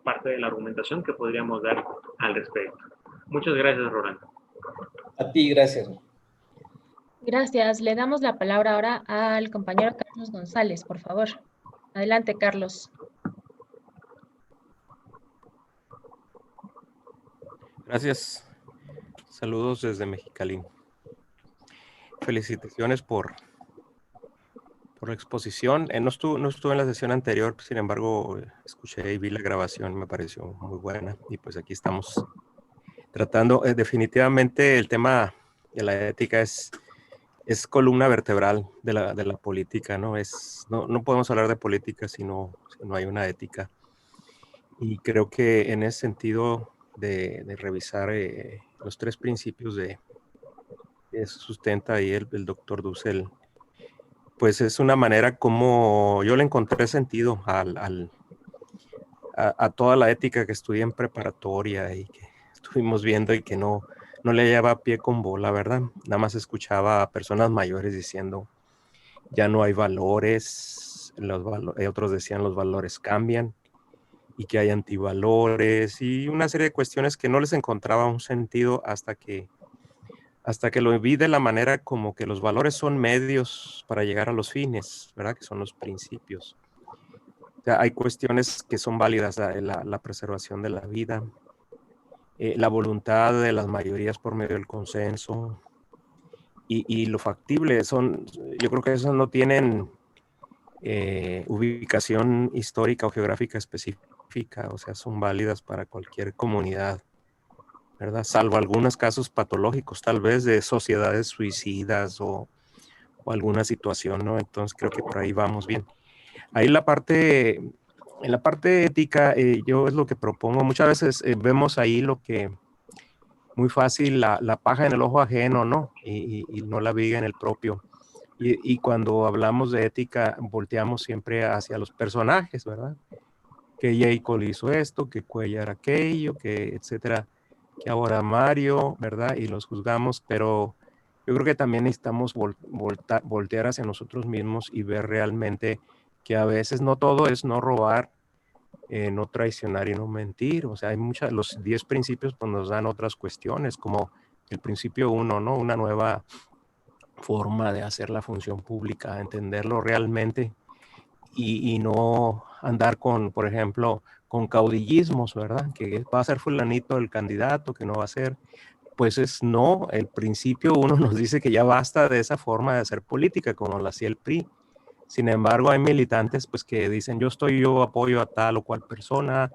parte de la argumentación que podríamos dar al respecto. Muchas gracias, Rolando. A ti, gracias. Gracias. Le damos la palabra ahora al compañero Carlos González, por favor. Adelante, Carlos. Gracias. Saludos desde Mexicali. Felicitaciones por la exposición. No estuve en la sesión anterior, sin embargo, escuché y vi la grabación, me pareció muy buena. Y pues aquí estamos tratando, definitivamente el tema de la ética es columna vertebral de la política, ¿no? No podemos hablar de política si no hay una ética. Y creo que en ese sentido de revisar los 3 principios que sustenta ahí el doctor Dussel, pues es una manera como yo le encontré sentido a toda la ética que estudié en preparatoria y que estuvimos viendo y que no le llevaba pie con bola, ¿verdad? Nada más escuchaba a personas mayores diciendo, ya no hay valores, otros decían los valores cambian, y que hay antivalores y una serie de cuestiones que no les encontraba un sentido hasta que lo vi de la manera como que los valores son medios para llegar a los fines, ¿verdad? Que son los principios. O sea, hay cuestiones que son válidas, la preservación de la vida, la voluntad de las mayorías por medio del consenso y lo factible. Yo creo que esos no tienen ubicación histórica o geográfica específica, o sea, son válidas para cualquier comunidad, ¿verdad? Salvo algunos casos patológicos, tal vez de sociedades suicidas o alguna situación, ¿no? Entonces creo que por ahí vamos bien. Ahí en la parte ética, yo es lo que propongo. Muchas veces vemos ahí lo que muy fácil, la paja en el ojo ajeno, ¿no? Y no la viga en el propio. Y cuando hablamos de ética, volteamos siempre hacia los personajes, ¿verdad? Que Jacob hizo esto, que Cuellar aquello, que etcétera, que ahora Mario, ¿verdad? Y los juzgamos, pero yo creo que también necesitamos voltear hacia nosotros mismos y ver realmente que a veces no todo es no robar, no traicionar y no mentir. O sea, los 10 principios pues, nos dan otras cuestiones, como el principio 1, ¿no? Una nueva forma de hacer la función pública, entenderlo realmente y no andar con, por ejemplo, con caudillismos, ¿verdad? Que va a ser fulanito el candidato, que no va a ser. Pues no, el principio 1 nos dice que ya basta de esa forma de hacer política, como lo hacía el PRI. Sin embargo, hay militantes pues que dicen yo apoyo a tal o cual persona.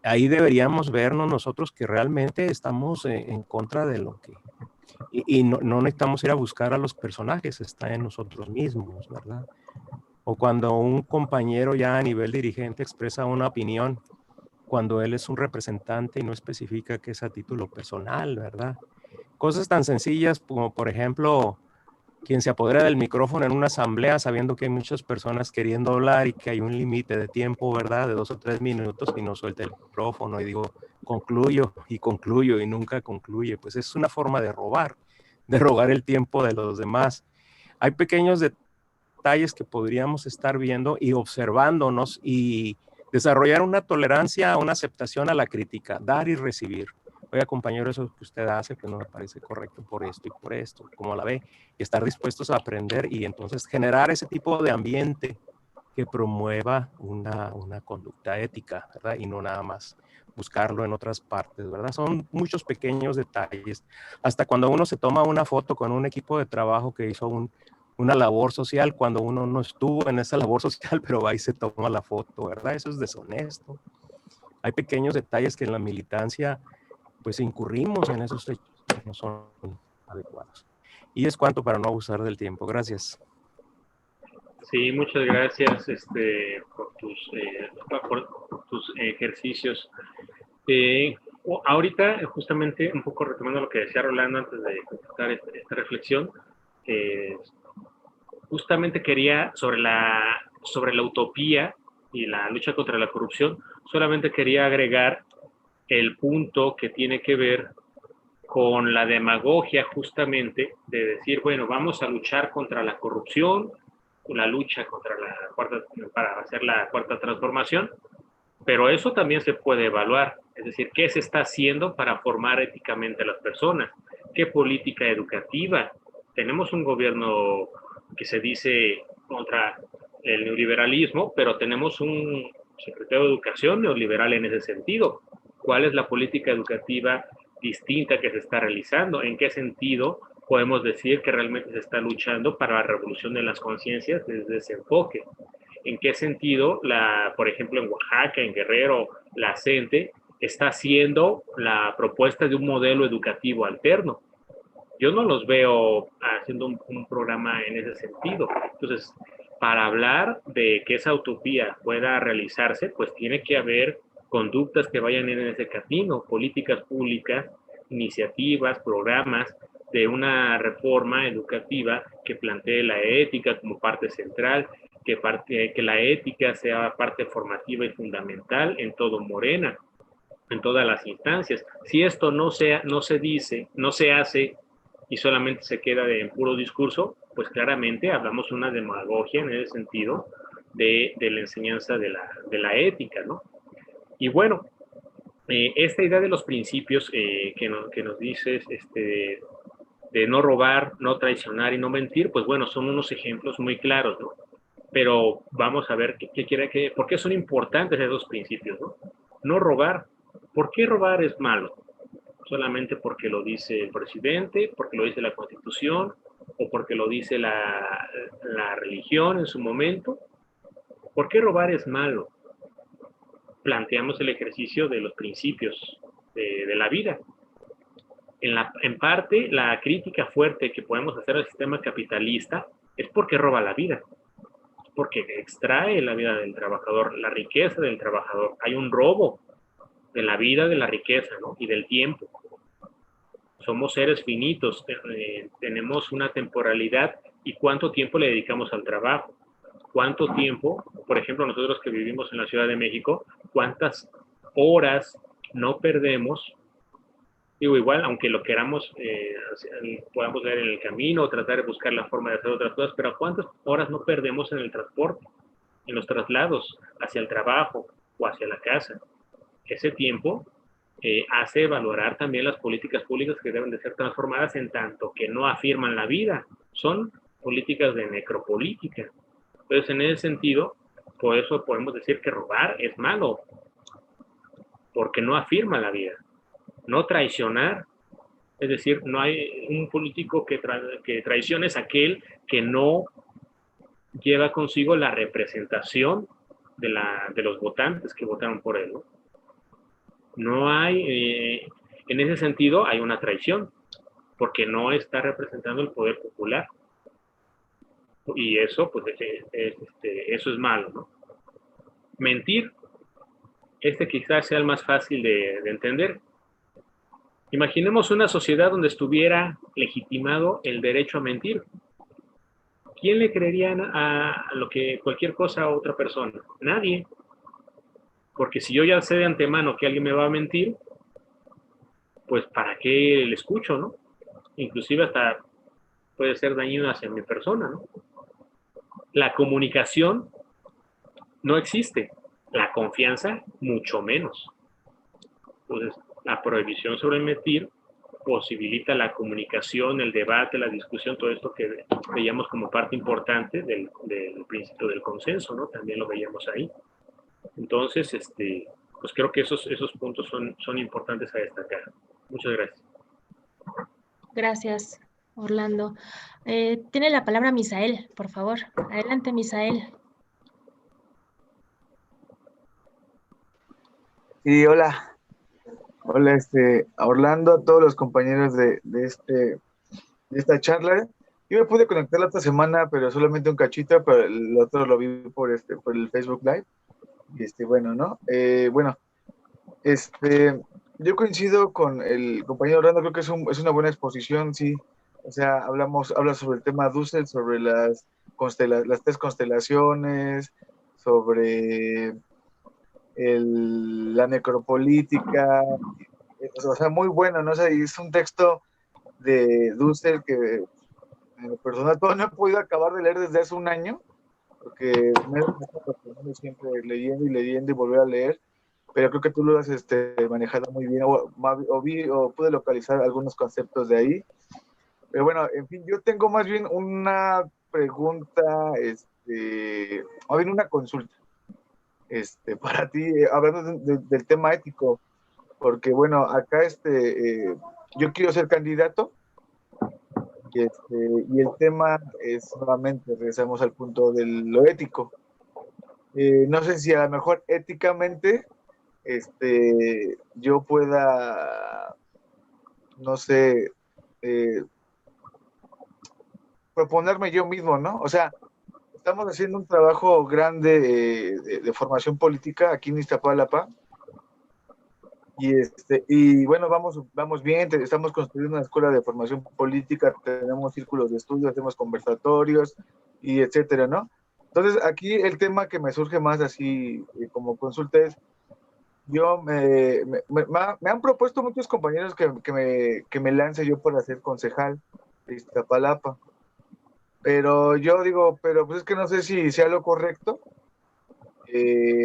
Ahí deberíamos vernos nosotros que realmente estamos en contra de lo que... Y no necesitamos ir a buscar a los personajes, está en nosotros mismos, ¿verdad? O cuando un compañero ya a nivel dirigente expresa una opinión, cuando él es un representante y no especifica que es a título personal, ¿verdad? Cosas tan sencillas como, por ejemplo, quien se apodera del micrófono en una asamblea sabiendo que hay muchas personas queriendo hablar y que hay un límite de tiempo, ¿verdad? De 2 o 3 minutos y no suelta el micrófono y digo, concluyo y nunca concluye. Pues es una forma de robar el tiempo de los demás. Hay pequeños detalles que podríamos estar viendo y observándonos y desarrollar una tolerancia, una aceptación a la crítica, dar y recibir. Oiga, compañero, eso que usted hace, que no me parece correcto por esto y por esto, como la ve, y estar dispuestos a aprender y entonces generar ese tipo de ambiente que promueva una conducta ética, ¿verdad? Y no nada más buscarlo en otras partes, ¿verdad? Son muchos pequeños detalles. Hasta cuando uno se toma una foto con un equipo de trabajo que hizo una labor social, cuando uno no estuvo en esa labor social, pero va y se toma la foto, ¿verdad? Eso es deshonesto. Hay pequeños detalles que en la militancia pues incurrimos en esos hechos que no son adecuados. Y es cuanto para no abusar del tiempo. Gracias. Sí, muchas gracias por tus ejercicios. Ahorita, justamente, un poco retomando lo que decía Rolando antes de completar esta reflexión, justamente quería, sobre la utopía y la lucha contra la corrupción, solamente quería agregar el punto que tiene que ver con la demagogia, justamente, de decir, bueno, vamos a luchar contra la corrupción, la lucha para hacer la cuarta transformación, pero eso también se puede evaluar, es decir, ¿qué se está haciendo para formar éticamente a las personas? ¿Qué política educativa? Tenemos un gobierno que se dice contra el neoliberalismo, pero tenemos un secretario de Educación neoliberal en ese sentido. ¿Cuál es la política educativa distinta que se está realizando? ¿En qué sentido podemos decir que realmente se está luchando para la revolución de las conciencias desde ese enfoque? ¿En qué sentido, por ejemplo, en Oaxaca, en Guerrero, la CENTE está haciendo la propuesta de un modelo educativo alterno? Yo no los veo haciendo un programa en ese sentido. Entonces, para hablar de que esa utopía pueda realizarse, pues tiene que haber conductas que vayan en ese camino, políticas públicas, iniciativas, programas de una reforma educativa que plantee la ética como parte central, que la ética sea parte formativa y fundamental en todo Morena, en todas las instancias. Si esto no se dice, no se hace y solamente se queda en puro discurso, pues claramente hablamos una demagogia en ese sentido de la enseñanza de la ética, ¿no? Y bueno, esta idea de los principios que nos dices, de no robar, no traicionar y no mentir, pues bueno, son unos ejemplos muy claros, ¿no? Pero vamos a ver por qué son importantes esos principios, ¿no? No robar. ¿Por qué robar es malo? Solamente porque lo dice el presidente, porque lo dice la Constitución, o porque lo dice la religión en su momento. ¿Por qué robar es malo? Planteamos el ejercicio de los principios de la vida. En parte, la crítica fuerte que podemos hacer al sistema capitalista es porque roba la vida, porque extrae la vida del trabajador, la riqueza del trabajador. Hay un robo de la vida, de la riqueza, ¿no? Y del tiempo. Somos seres finitos, tenemos una temporalidad y cuánto tiempo le dedicamos al trabajo. Cuánto tiempo, por ejemplo, nosotros que vivimos en la Ciudad de México, cuántas horas no perdemos. Digo, igual, aunque lo queramos, podamos ver en el camino o tratar de buscar la forma de hacer otras cosas, pero ¿cuántas horas no perdemos en el transporte, en los traslados hacia el trabajo o hacia la casa? Ese tiempo hace valorar también las políticas públicas que deben de ser transformadas en tanto que no afirman la vida. Son políticas de necropolítica. Entonces, en ese sentido, por eso podemos decir que robar es malo, porque no afirma la vida. No traicionar, es decir, no hay un político que traicione, es aquel que no lleva consigo la representación de los votantes que votaron por él, ¿no? No hay, en ese sentido, hay una traición, porque no está representando el poder popular. Y eso, pues, eso es malo, ¿no? Mentir, quizás sea el más fácil de entender. Imaginemos una sociedad donde estuviera legitimado el derecho a mentir. ¿Quién le creería a lo que cualquier cosa a otra persona? Nadie. Porque si yo ya sé de antemano que alguien me va a mentir, pues ¿para qué le escucho, no? Inclusive hasta puede ser dañino hacia mi persona, ¿no? La comunicación no existe. La confianza, mucho menos. Entonces, la prohibición sobre mentir posibilita la comunicación, el debate, la discusión, todo esto que veíamos como parte importante del principio del consenso, ¿no? También lo veíamos ahí. Entonces, pues creo que esos puntos son importantes a destacar. Muchas gracias. Gracias, Orlando. Tiene la palabra Misael, por favor. Adelante, Misael. Sí, hola. Hola, a Orlando, a todos los compañeros de esta charla. Yo me pude conectar la otra semana, pero solamente un cachito, pero el otro lo vi por el Facebook Live. Y bueno, ¿no? Bueno, yo coincido con el compañero Orlando, creo que es una buena exposición, sí. O sea, habla sobre el tema Dussel, sobre las 3 constelaciones, sobre la necropolítica, o sea, muy bueno, ¿no? O sea, es un texto de Dussel que en lo personal todavía no he podido acabar de leer desde hace un año, porque me he siempre leyendo y volver a leer, pero creo que tú lo has manejado muy bien, o pude localizar algunos conceptos de ahí. Pero bueno, en fin, yo tengo más bien una pregunta, más bien una consulta, para ti, hablando del tema ético, porque bueno, acá yo quiero ser candidato, y el tema es nuevamente, regresamos al punto de lo ético. No sé si a lo mejor éticamente yo pueda, no sé, proponerme yo mismo, ¿no? O sea, estamos haciendo un trabajo grande de formación política aquí en Iztapalapa, y bueno, vamos bien, estamos construyendo una escuela de formación política, tenemos círculos de estudio, hacemos conversatorios, y etcétera, ¿no? Entonces, aquí el tema que me surge más así como consulta es, me han propuesto muchos compañeros que me lance yo para ser concejal de Iztapalapa, pero yo digo, pero pues es que no sé si sea lo correcto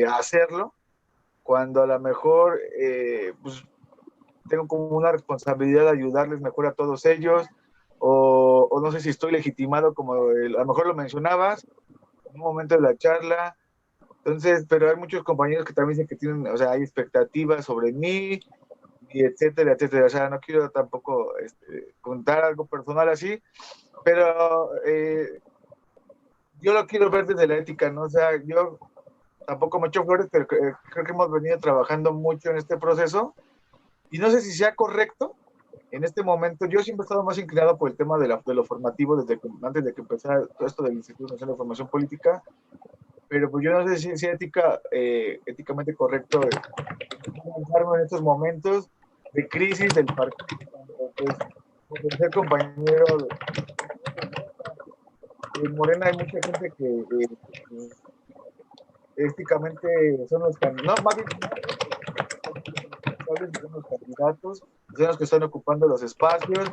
hacerlo, cuando a lo mejor pues tengo como una responsabilidad de ayudarles mejor a todos ellos, o no sé si estoy legitimado, como a lo mejor lo mencionabas en un momento de la charla. Entonces, pero hay muchos compañeros que también dicen que tienen, o sea, hay expectativas sobre mí, y etcétera, etcétera. O sea, no quiero tampoco contar algo personal así, pero yo lo quiero ver desde la ética, ¿no? O sea, yo tampoco me echo flores, pero creo que hemos venido trabajando mucho en este proceso, y no sé si sea correcto en este momento. Yo siempre he estado más inclinado por el tema de lo formativo, antes de que empezara todo esto del Instituto Nacional de Formación Política, pero pues yo no sé si es éticamente correcto pensarme en estos momentos de crisis del partido, pues, por ser compañero de Morena. Hay mucha gente que éticamente son los candidatos, no, más bien son los candidatos, son los que están ocupando los espacios,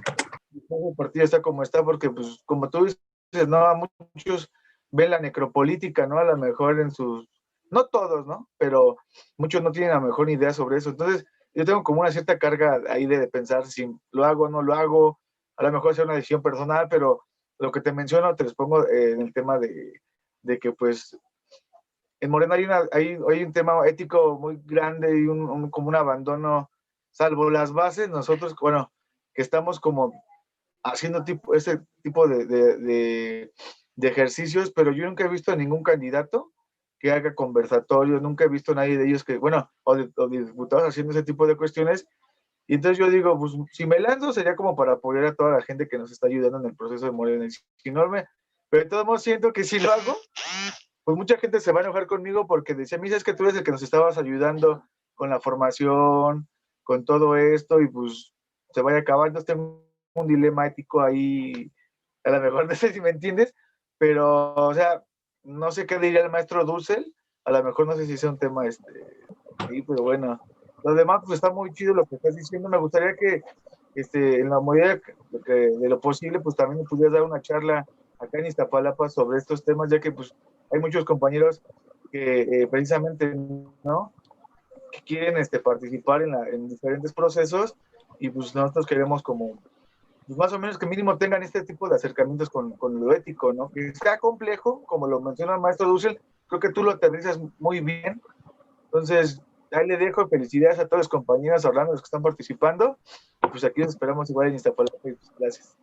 y el partido está como está, porque pues como tú dices, no, a muchos ven la necropolítica, ¿no? A lo mejor en sus, no todos, ¿no? Pero muchos no tienen la mejor idea sobre eso. Entonces, yo tengo como una cierta carga ahí de pensar si lo hago o no lo hago. A lo mejor sea una decisión personal, pero lo que te menciono te los pongo en el tema de que pues en Morena hay un tema ético muy grande y como un abandono, salvo las bases. Nosotros, bueno, que estamos como haciendo ese tipo de ejercicios, pero yo nunca he visto a ningún candidato que haga conversatorios, nunca he visto a nadie de ellos que, bueno, o de diputados haciendo ese tipo de cuestiones. Y entonces yo digo, pues si me lanzo sería como para apoyar a toda la gente que nos está ayudando en el proceso de Morena. Pero de todos modos siento que si lo hago, pues mucha gente se va a enojar conmigo, porque decía, mira, es que tú eres el que nos estabas ayudando con la formación, con todo esto, y pues se vaya a acabar. Entonces tengo un dilema ético ahí, a lo mejor no sé si me entiendes, pero, o sea, no sé qué diría el maestro Dussel, a lo mejor no sé si sea un tema sí, pero bueno, lo demás pues está muy chido lo que estás diciendo. Me gustaría que en la medida de lo posible, pues también me pudieras dar una charla acá en Iztapalapa sobre estos temas, ya que pues hay muchos compañeros que precisamente, ¿no?, que quieren participar en diferentes procesos, y pues nosotros queremos como, pues más o menos que mínimo tengan este tipo de acercamientos con lo ético, ¿no? Que está complejo, como lo menciona el maestro Dussel, creo que tú lo aterrizas muy bien. Entonces, ahí le dejo felicidades a todos los compañeros hablando, los que están participando, y pues aquí los esperamos igual en Iztapalapa. Gracias.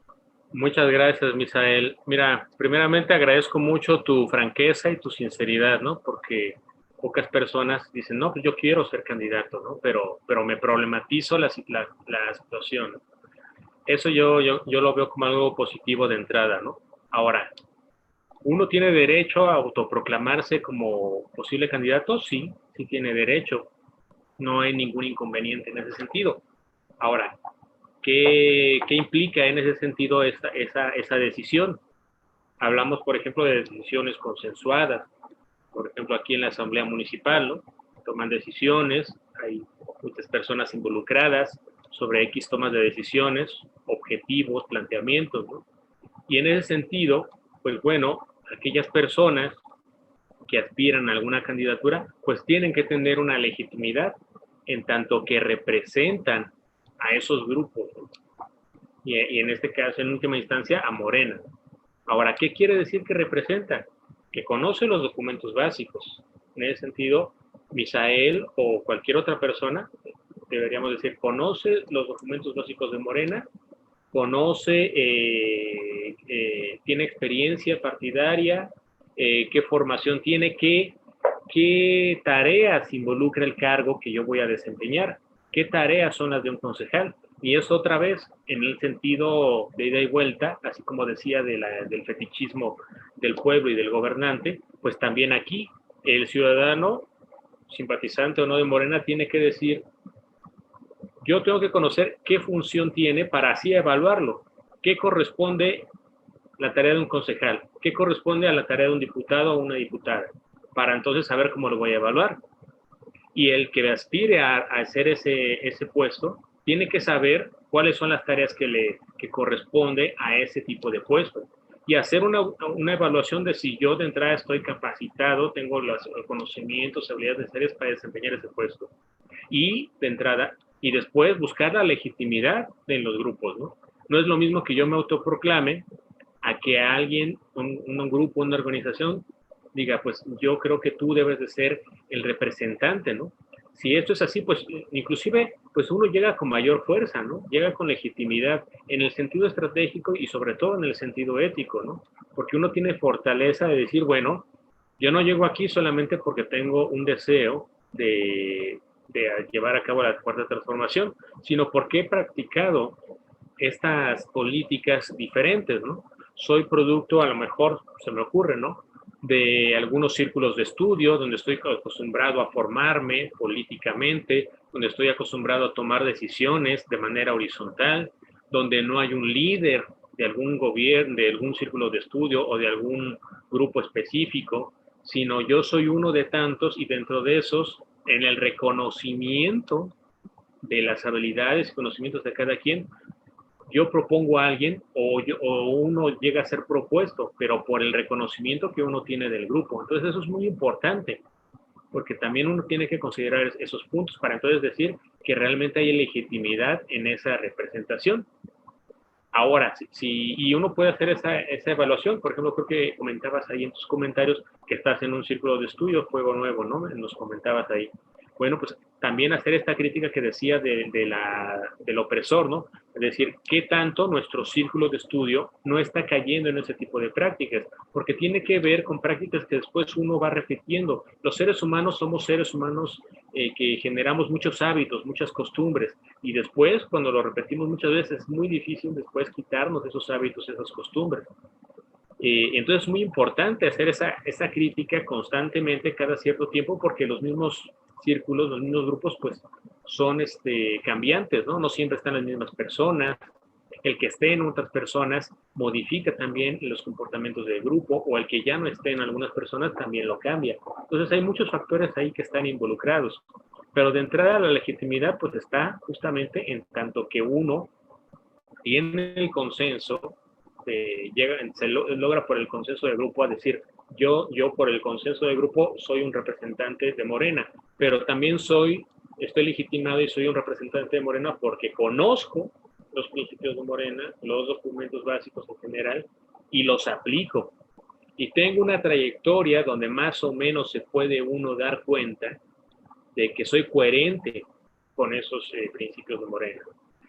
Muchas gracias, Misael. Mira, primeramente agradezco mucho tu franqueza y tu sinceridad, ¿no? Porque pocas personas dicen, no, pues yo quiero ser candidato, ¿no? Pero me problematizo la situación. Eso yo lo veo como algo positivo de entrada, ¿no? Ahora, ¿uno tiene derecho a autoproclamarse como posible candidato? Sí, sí tiene derecho. No hay ningún inconveniente en ese sentido. Ahora, ¿qué implica en ese sentido esa decisión? Hablamos, por ejemplo, de decisiones consensuadas. Por ejemplo, aquí en la Asamblea Municipal, ¿no? Toman decisiones, hay muchas personas involucradas sobre X tomas de decisiones, objetivos, planteamientos, ¿no? Y en ese sentido, pues bueno, aquellas personas que aspiran a alguna candidatura, pues tienen que tener una legitimidad en tanto que representan a esos grupos, ¿no? Y en este caso, en última instancia, a Morena. Ahora, ¿qué quiere decir que representa? Que conoce los documentos básicos. En ese sentido, Misael o cualquier otra persona, deberíamos decir, conoce los documentos básicos de Morena, conoce, tiene experiencia partidaria, qué formación tiene, qué tareas involucra el cargo que yo voy a desempeñar, qué tareas son las de un concejal. Y eso otra vez, en el sentido de ida y vuelta, así como decía del fetichismo del pueblo y del gobernante, pues también aquí el ciudadano, simpatizante o no de Morena, tiene que decir, yo tengo que conocer qué función tiene para así evaluarlo, qué corresponde la tarea de un concejal, qué corresponde a la tarea de un diputado o una diputada, para entonces saber cómo lo voy a evaluar. Y el que aspire a hacer ese puesto tiene que saber cuáles son las tareas que corresponde a ese tipo de puesto. y hacer una evaluación de si yo de entrada estoy capacitado, tengo los conocimientos, habilidades necesarias para desempeñar ese puesto. Y de entrada, y después buscar la legitimidad en los grupos, ¿no? No es lo mismo que yo me autoproclame a que alguien, un grupo, una organización, diga, pues yo creo que tú debes de ser el representante, ¿no? Si esto es así, pues inclusive pues uno llega con mayor fuerza, ¿no? Llega con legitimidad en el sentido estratégico y sobre todo en el sentido ético, ¿no? Porque uno tiene fortaleza de decir, bueno, yo no llego aquí solamente porque tengo un deseo de llevar a cabo la cuarta transformación, sino porque he practicado estas políticas diferentes, ¿no? Soy producto, a lo mejor se me ocurre, ¿no? De algunos círculos de estudio donde estoy acostumbrado a formarme políticamente, donde estoy acostumbrado a tomar decisiones de manera horizontal, donde no hay un líder de algún gobierno, de algún círculo de estudio o de algún grupo específico, sino yo soy uno de tantos y dentro de esos, en el reconocimiento de las habilidades y conocimientos de cada quien, yo propongo a alguien o uno llega a ser propuesto, pero por el reconocimiento que uno tiene del grupo. Entonces eso es muy importante, porque también uno tiene que considerar esos puntos para entonces decir que realmente hay legitimidad en esa representación. Ahora, y uno puede hacer esa evaluación, por ejemplo, creo que comentabas ahí en tus comentarios que estás en un círculo de estudio, Fuego Nuevo, ¿no? Nos comentabas ahí. Bueno, pues también hacer esta crítica que decía del opresor, ¿no? Es decir, ¿qué tanto nuestro círculo de estudio no está cayendo en ese tipo de prácticas? Porque tiene que ver con prácticas que después uno va repitiendo. Los seres humanos somos seres humanos que generamos muchos hábitos, muchas costumbres, y después, cuando lo repetimos muchas veces, es muy difícil después quitarnos esos hábitos, esas costumbres. Entonces es muy importante hacer esa crítica constantemente cada cierto tiempo porque los mismos círculos, los mismos grupos, pues son cambiantes, ¿no? No siempre están las mismas personas. El que esté en otras personas modifica también los comportamientos del grupo o el que ya no esté en algunas personas también lo cambia. Entonces hay muchos factores ahí que están involucrados. Pero de entrada la legitimidad pues está justamente en tanto que uno tiene el consenso, se logra por el consenso del grupo a decir, yo por el consenso del grupo soy un representante de Morena, pero también estoy legitimado y soy un representante de Morena porque conozco los principios de Morena, los documentos básicos en general, y los aplico. Y tengo una trayectoria donde más o menos se puede uno dar cuenta de que soy coherente con esos principios de Morena.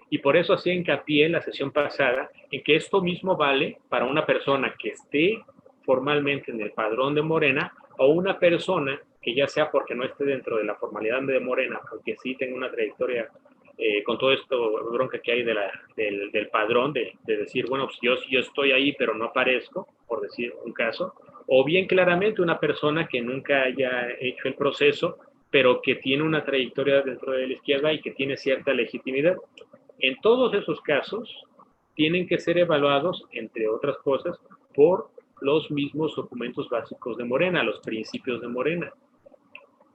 Y por eso hacía hincapié en la sesión pasada en que esto mismo vale para una persona que esté formalmente en el padrón de Morena o una persona que ya sea porque no esté dentro de la formalidad de Morena, aunque sí tenga una trayectoria con todo esto bronca que hay del padrón, de decir, bueno, pues yo estoy ahí pero no aparezco, por decir un caso, o bien claramente una persona que nunca haya hecho el proceso, pero que tiene una trayectoria dentro de la izquierda y que tiene cierta legitimidad. En todos esos casos, tienen que ser evaluados, entre otras cosas, por los mismos documentos básicos de Morena, los principios de Morena.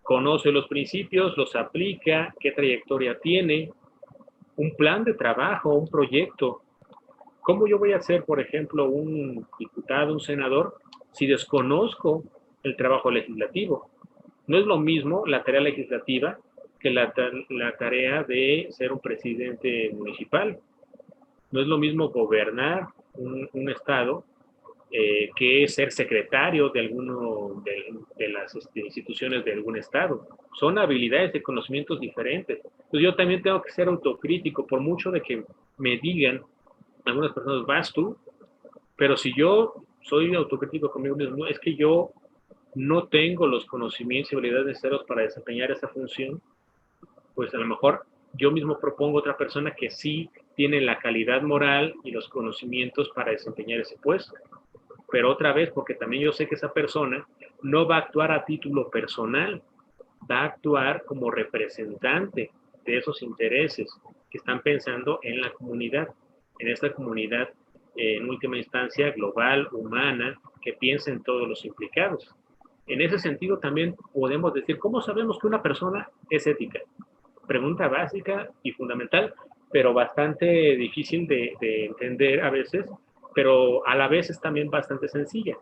Conoce los principios, los aplica, qué trayectoria tiene, un plan de trabajo, un proyecto. ¿Cómo yo voy a ser, por ejemplo, un diputado, un senador, si desconozco el trabajo legislativo? No es lo mismo la tarea legislativa que la tarea de ser un presidente municipal. No es lo mismo gobernar un estado que ser secretario de alguno de las instituciones de algún estado. Son habilidades y conocimientos diferentes. Entonces yo también tengo que ser autocrítico, por mucho de que me digan algunas personas, vas tú, pero si yo soy autocrítico conmigo mismo, es que yo no tengo los conocimientos y habilidades necesarios para desempeñar esa función, pues a lo mejor yo mismo propongo otra persona que sí tiene la calidad moral y los conocimientos para desempeñar ese puesto. Pero otra vez, porque también yo sé que esa persona no va a actuar a título personal, va a actuar como representante de esos intereses que están pensando en la comunidad, en esta comunidad en última instancia global, humana, que piensa en todos los implicados. En ese sentido también podemos decir, ¿cómo sabemos que una persona es ética? Pregunta básica y fundamental, pero bastante difícil de entender a veces, pero a la vez es también bastante sencilla,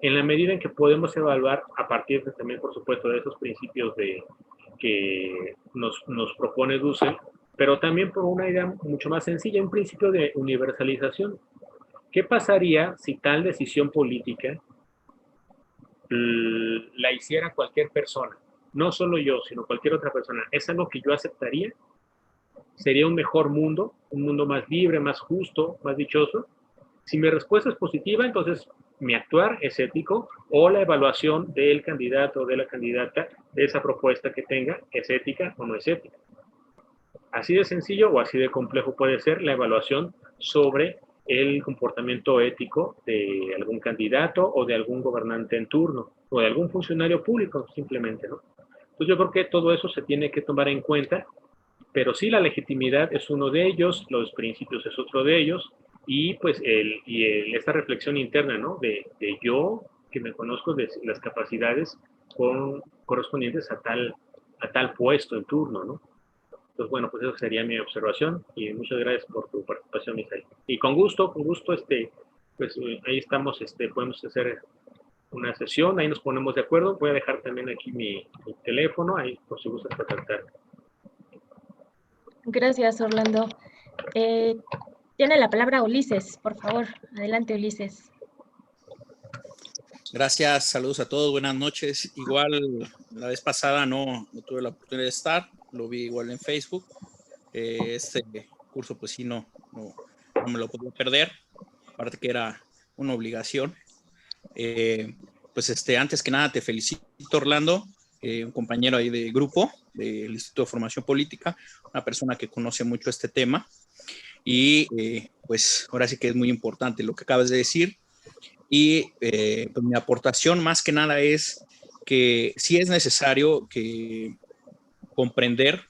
en la medida en que podemos evaluar a partir de, también, por supuesto, de esos principios que nos propone Dussel, pero también por una idea mucho más sencilla, un principio de universalización. ¿Qué pasaría si tal decisión política la hiciera cualquier persona? No solo yo, sino cualquier otra persona. ¿Es algo que yo aceptaría? ¿Sería un mejor mundo? ¿Un mundo más libre, más justo, más dichoso? Si mi respuesta es positiva, entonces mi actuar es ético, o la evaluación del candidato o de la candidata de esa propuesta que tenga es ética o no es ética. Así de sencillo o así de complejo puede ser la evaluación sobre el comportamiento ético de algún candidato o de algún gobernante en turno o de algún funcionario público simplemente, ¿no? Entonces yo creo que todo eso se tiene que tomar en cuenta, pero sí la legitimidad es uno de ellos, los principios es otro de ellos, y pues esta reflexión interna, ¿no? De yo, que me conozco de las capacidades correspondientes a tal puesto en turno, ¿no? Entonces, bueno, pues eso sería mi observación y muchas gracias por tu participación, Misael. Y con gusto, pues ahí estamos, podemos hacer una sesión, ahí nos ponemos de acuerdo. Voy a dejar también aquí mi teléfono, ahí por si gustas contactar. Gracias, Orlando. Tiene la palabra Ulises, por favor. Adelante, Ulises. Gracias, saludos a todos, buenas noches. Igual la vez pasada no tuve la oportunidad de estar, lo vi igual en Facebook. Este curso pues sí no me lo podía perder, aparte que era una obligación. Pues antes que nada te felicito, Orlando, un compañero ahí de grupo del Instituto de Formación Política, una persona que conoce mucho este tema y pues ahora sí que es muy importante lo que acabas de decir. Y pues mi aportación más que nada es que sí es necesario que comprender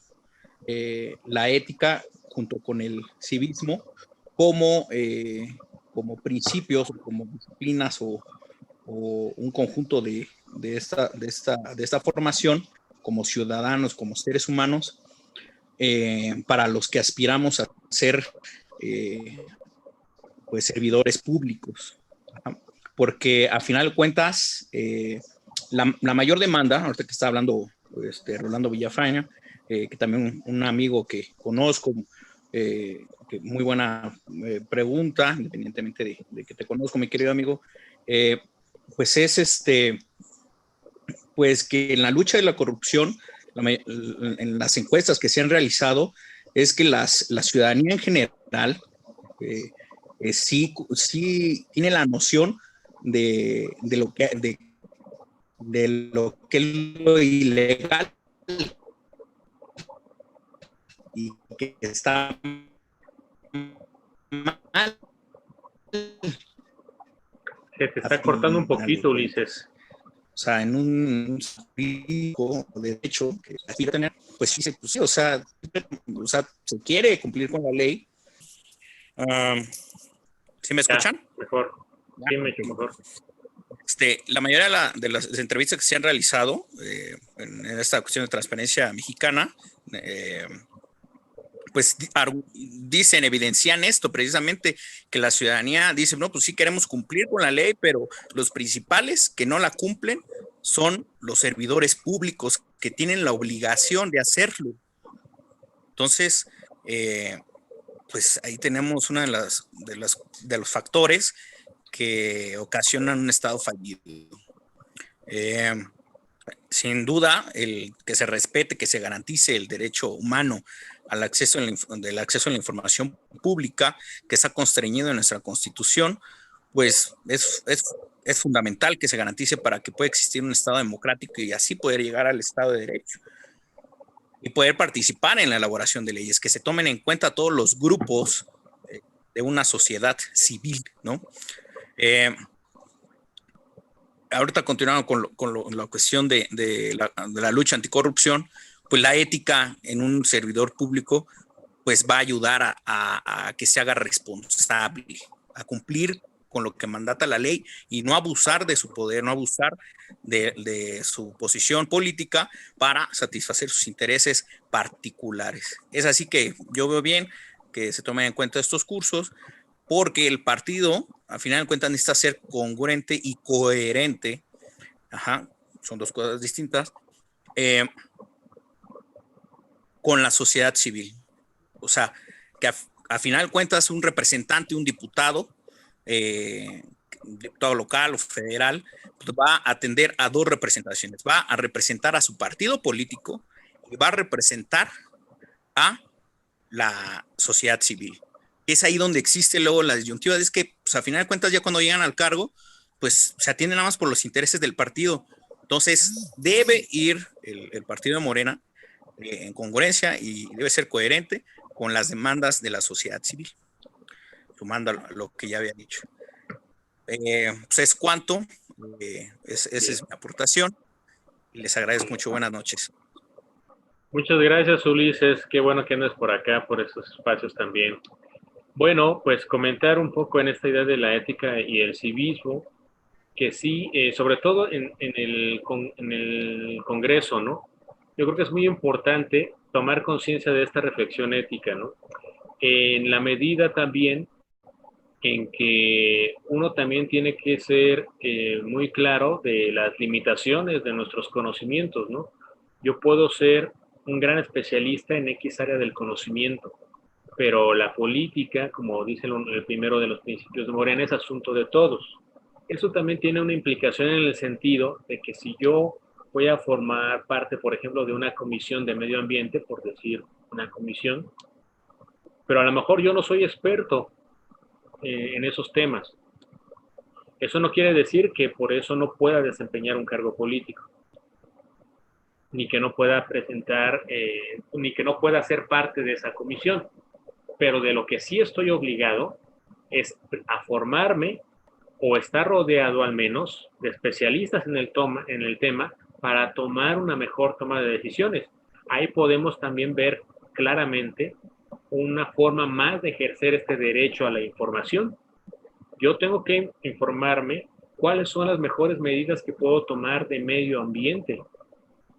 la ética junto con el civismo como principios, como disciplinas o un conjunto de esta formación como ciudadanos, como seres humanos, para los que aspiramos a ser pues servidores públicos. Porque a final de cuentas, la mayor demanda, ahorita que está hablando Rolando Villafaña, que también un amigo que conozco, que muy buena pregunta, independientemente de que te conozco, mi querido amigo, pues es pues que en la lucha de la corrupción, en las encuestas que se han realizado, es que la ciudadanía en general sí tiene la noción de lo que es lo ilegal y que está mal. Se te está cortando un poquito, Ulises. O sea, en un de hecho que quiere tener, pues sí, o sea, se quiere cumplir con la ley. ¿Sí me escuchan? Ya, mejor. Sí, mejor. La mayoría de las entrevistas que se han realizado en esta cuestión de transparencia mexicana, pues dicen, evidencian esto precisamente, que la ciudadanía dice, no, pues sí queremos cumplir con la ley, pero los principales que no la cumplen son los servidores públicos que tienen la obligación de hacerlo. Entonces, pues ahí tenemos uno de los factores que ocasionan un estado fallido. Sin duda, el que se respete, que se garantice el derecho humano al acceso del acceso a la información pública, que está constreñido en nuestra Constitución, pues es fundamental que se garantice para que pueda existir un Estado democrático y así poder llegar al Estado de Derecho y poder participar en la elaboración de leyes, que se tomen en cuenta todos los grupos de una sociedad civil, ¿no? Ahorita continuando con la cuestión de la lucha anticorrupción, pues la ética en un servidor público pues va a ayudar a que se haga responsable, a cumplir con lo que mandata la ley y no abusar de su poder, no abusar de su posición política para satisfacer sus intereses particulares. Es así que yo veo bien que se tomen en cuenta estos cursos porque el partido, al final de cuentas, necesita ser congruente y coherente. Ajá, son dos cosas distintas. Con la sociedad civil. O sea, que a final de cuentas un representante, un diputado, diputado local o federal, pues va a atender a dos representaciones. Va a representar a su partido político y va a representar a la sociedad civil. Es ahí donde existe luego la disyuntiva, es que pues, a final de cuentas ya cuando llegan al cargo, pues se atienden nada más por los intereses del partido. Entonces debe ir el partido de Morena en congruencia y debe ser coherente con las demandas de la sociedad civil, sumando a lo que ya había dicho. Pues es cuanto, esa es mi aportación y les agradezco mucho. Buenas noches. Muchas gracias, Ulises. Qué bueno que andes por acá, por estos espacios también. Bueno, pues comentar un poco en esta idea de la ética y el civismo, que sí, sobre todo en el Congreso, ¿no? Yo creo que es muy importante tomar conciencia de esta reflexión ética, ¿no? En la medida también en que uno también tiene que ser muy claro de las limitaciones de nuestros conocimientos, ¿no? Yo puedo ser un gran especialista en X área del conocimiento, pero la política, como dice el primero de los principios de Morena, es asunto de todos. Eso también tiene una implicación en el sentido de que si yo voy a formar parte, por ejemplo, de una comisión de medio ambiente, por decir una comisión, pero a lo mejor yo no soy experto en esos temas. Eso no quiere decir que por eso no pueda desempeñar un cargo político, ni que no pueda presentar, ni que no pueda ser parte de esa comisión. Pero de lo que sí estoy obligado es a formarme o estar rodeado al menos de especialistas en el tema para tomar una mejor toma de decisiones. Ahí podemos también ver claramente una forma más de ejercer este derecho a la información. Yo tengo que informarme cuáles son las mejores medidas que puedo tomar de medio ambiente.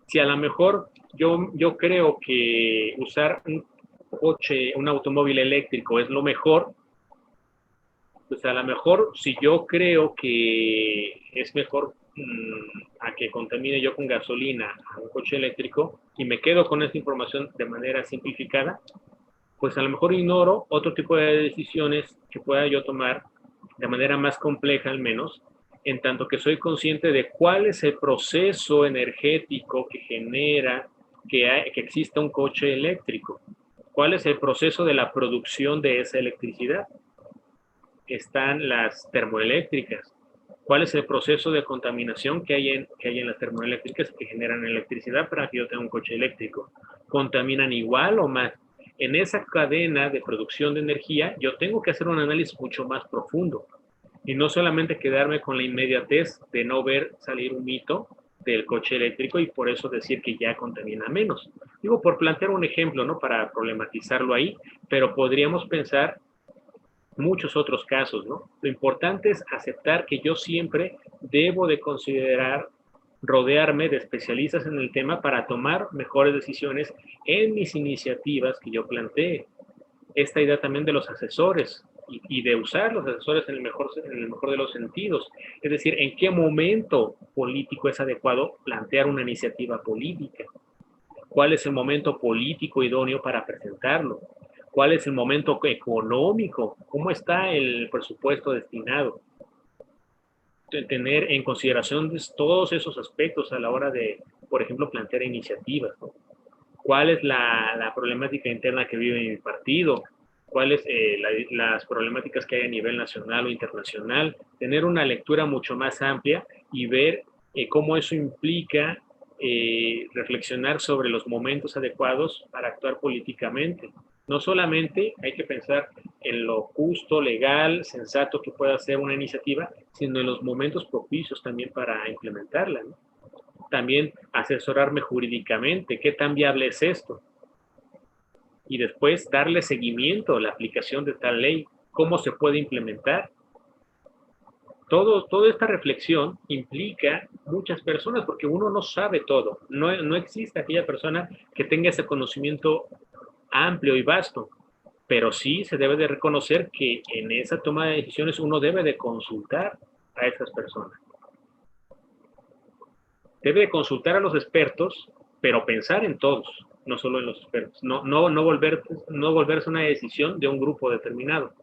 Si a lo mejor yo creo que usar un coche, un automóvil eléctrico es lo mejor, pues a lo mejor si yo creo que es mejor a que contamine yo con gasolina a un coche eléctrico y me quedo con esta información de manera simplificada, pues a lo mejor ignoro otro tipo de decisiones que pueda yo tomar de manera más compleja al menos, en tanto que soy consciente de cuál es el proceso energético que genera que exista un coche eléctrico, cuál es el proceso de la producción de esa electricidad. Están las termoeléctricas, cuál es el proceso de contaminación que hay en las termoeléctricas que generan electricidad para que yo tenga un coche eléctrico. ¿Contaminan igual o más? En esa cadena de producción de energía, yo tengo que hacer un análisis mucho más profundo y no solamente quedarme con la inmediatez de no ver salir un mito del coche eléctrico y por eso decir que ya contamina menos. Digo, por plantear un ejemplo, ¿no? Para problematizarlo ahí, pero podríamos pensar muchos otros casos, ¿no? Lo importante es aceptar que yo siempre debo de considerar rodearme de especialistas en el tema para tomar mejores decisiones en mis iniciativas que yo plantee. Esta idea también de los asesores y de usar los asesores en el mejor de los sentidos. Es decir, en qué momento político es adecuado plantear una iniciativa política. ¿Cuál es el momento político idóneo para presentarlo? ¿Cuál es el momento económico? ¿Cómo está el presupuesto destinado? Tener en consideración todos esos aspectos a la hora de, por ejemplo, plantear iniciativas, ¿no? ¿Cuál es la problemática interna que vive mi partido? ¿Cuáles las problemáticas que hay a nivel nacional o internacional? Tener una lectura mucho más amplia y ver cómo eso implica reflexionar sobre los momentos adecuados para actuar políticamente. No solamente hay que pensar en lo justo, legal, sensato que pueda ser una iniciativa, sino en los momentos propicios también para implementarla, ¿no? También asesorarme jurídicamente, ¿qué tan viable es esto? Y después darle seguimiento a la aplicación de tal ley, ¿cómo se puede implementar? Toda esta reflexión implica muchas personas, porque uno no sabe todo. No existe aquella persona que tenga ese conocimiento amplio y vasto. pero sí se debe de reconocer que en esa toma de decisiones uno debe de consultar a esas personas. Debe de consultar a los expertos, pero pensar en todos, no solo en los expertos. No volverse una decisión de un grupo determinado,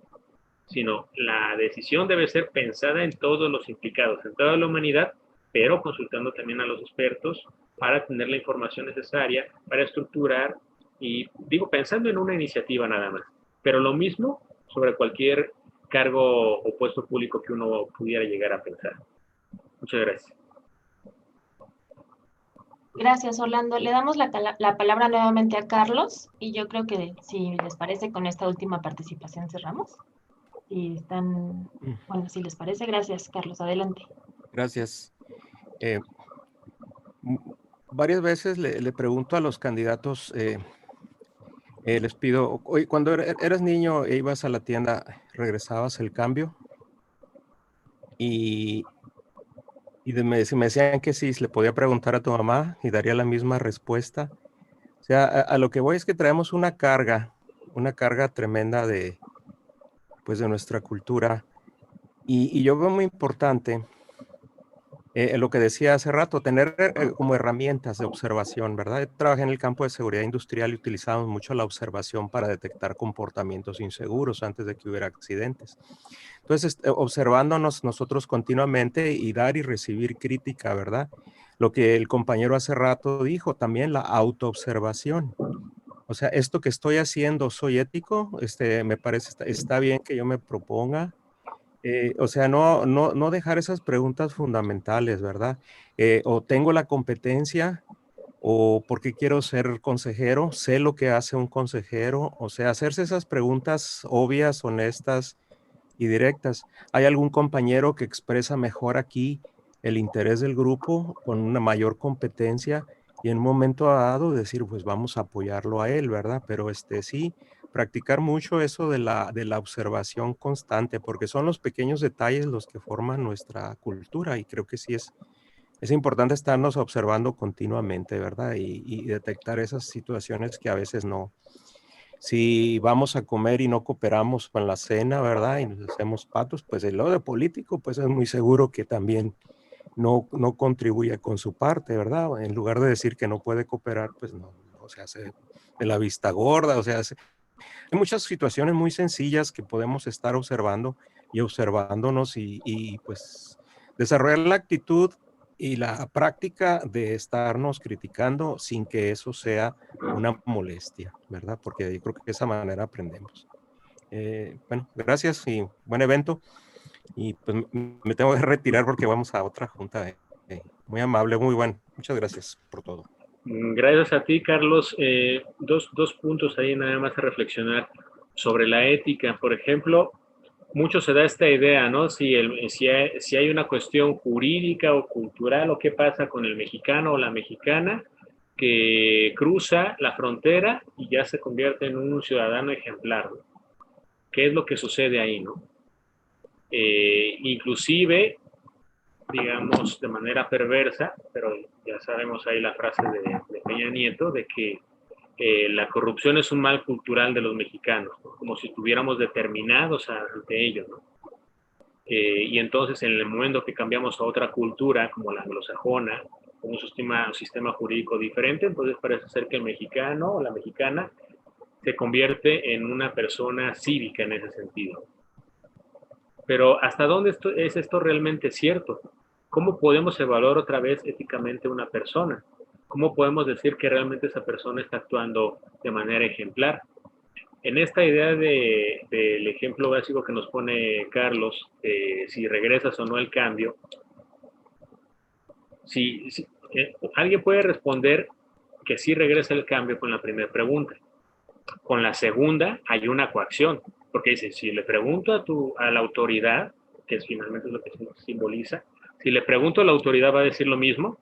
sino la decisión debe ser pensada en todos los implicados, en toda la humanidad, pero consultando también a los expertos para tener la información necesaria, para estructurar y, digo, pensando en una iniciativa nada más. Pero lo mismo sobre cualquier cargo o puesto público que uno pudiera llegar a pensar. Muchas gracias. Gracias, Orlando. Le damos la palabra nuevamente a Carlos y yo creo que si les parece con esta última participación cerramos. Y están, bueno, si les parece, gracias, Carlos. Adelante. Gracias. Varias veces le pregunto a los candidatos, les pido, oye, cuando eras niño e ibas a la tienda, ¿regresabas el cambio? Y me decían que sí, le podía preguntar a tu mamá y daría la misma respuesta. O sea, a lo que voy es que traemos una carga tremenda de nuestra cultura. Y yo veo muy importante lo que decía hace rato, tener como herramientas de observación, ¿verdad? Trabajé en el campo de seguridad industrial y utilizamos mucho la observación para detectar comportamientos inseguros antes de que hubiera accidentes. Entonces, observándonos nosotros continuamente y dar y recibir crítica, ¿verdad? Lo que el compañero hace rato dijo, también la autoobservación. O sea, esto que estoy haciendo, ¿soy ético? Me parece, está bien que yo me proponga. O sea, no dejar esas preguntas fundamentales, ¿verdad? O tengo la competencia, o por qué quiero ser consejero, sé lo que hace un consejero, o sea, hacerse esas preguntas obvias, honestas y directas. ¿Hay algún compañero que expresa mejor aquí el interés del grupo con una mayor competencia? Y en un momento dado decir, pues vamos a apoyarlo a él, ¿verdad? Pero sí, practicar mucho eso de la observación constante, porque son los pequeños detalles los que forman nuestra cultura y creo que sí es importante estarnos observando continuamente, ¿verdad? Y detectar esas situaciones que a veces no. Si vamos a comer y no cooperamos con la cena, ¿verdad? Y nos hacemos patos, pues el lado de político, pues es muy seguro que también no contribuye con su parte, ¿verdad? En lugar de decir que no puede cooperar, pues no se hace de la vista gorda, o sea, hay muchas situaciones muy sencillas que podemos estar observando y observándonos y pues desarrollar la actitud y la práctica de estarnos criticando sin que eso sea una molestia, ¿verdad? Porque yo creo que de esa manera aprendemos. Bueno, gracias y buen evento. Y pues me tengo que retirar porque vamos a otra junta. Muy amable, muy bueno. Muchas gracias por todo. Gracias a ti, Carlos. Dos puntos ahí nada más a reflexionar sobre la ética. Por ejemplo, mucho se da esta idea, ¿no? Si hay una cuestión jurídica o cultural o qué pasa con el mexicano o la mexicana que cruza la frontera y ya se convierte en un ciudadano ejemplar, ¿no? ¿Qué es lo que sucede ahí, no? Inclusive, digamos, de manera perversa, pero ya sabemos ahí la frase de Peña Nieto, de que la corrupción es un mal cultural de los mexicanos, ¿no? Como si estuviéramos determinados ante ello, ¿no? Y entonces en el momento que cambiamos a otra cultura, como la anglosajona, con un sistema jurídico diferente, entonces parece ser que el mexicano o la mexicana se convierte en una persona cívica en ese sentido. Pero ¿hasta dónde es esto realmente cierto? ¿Cómo podemos evaluar otra vez éticamente una persona? ¿Cómo podemos decir que realmente esa persona está actuando de manera ejemplar? En esta idea del ejemplo básico que nos pone Carlos, si regresas o no el cambio, alguien puede responder que sí regresa el cambio con la primera pregunta. Con la segunda hay una coacción, porque dice, si le pregunto a la autoridad, que finalmente es lo que simboliza, si le pregunto a la autoridad va a decir lo mismo,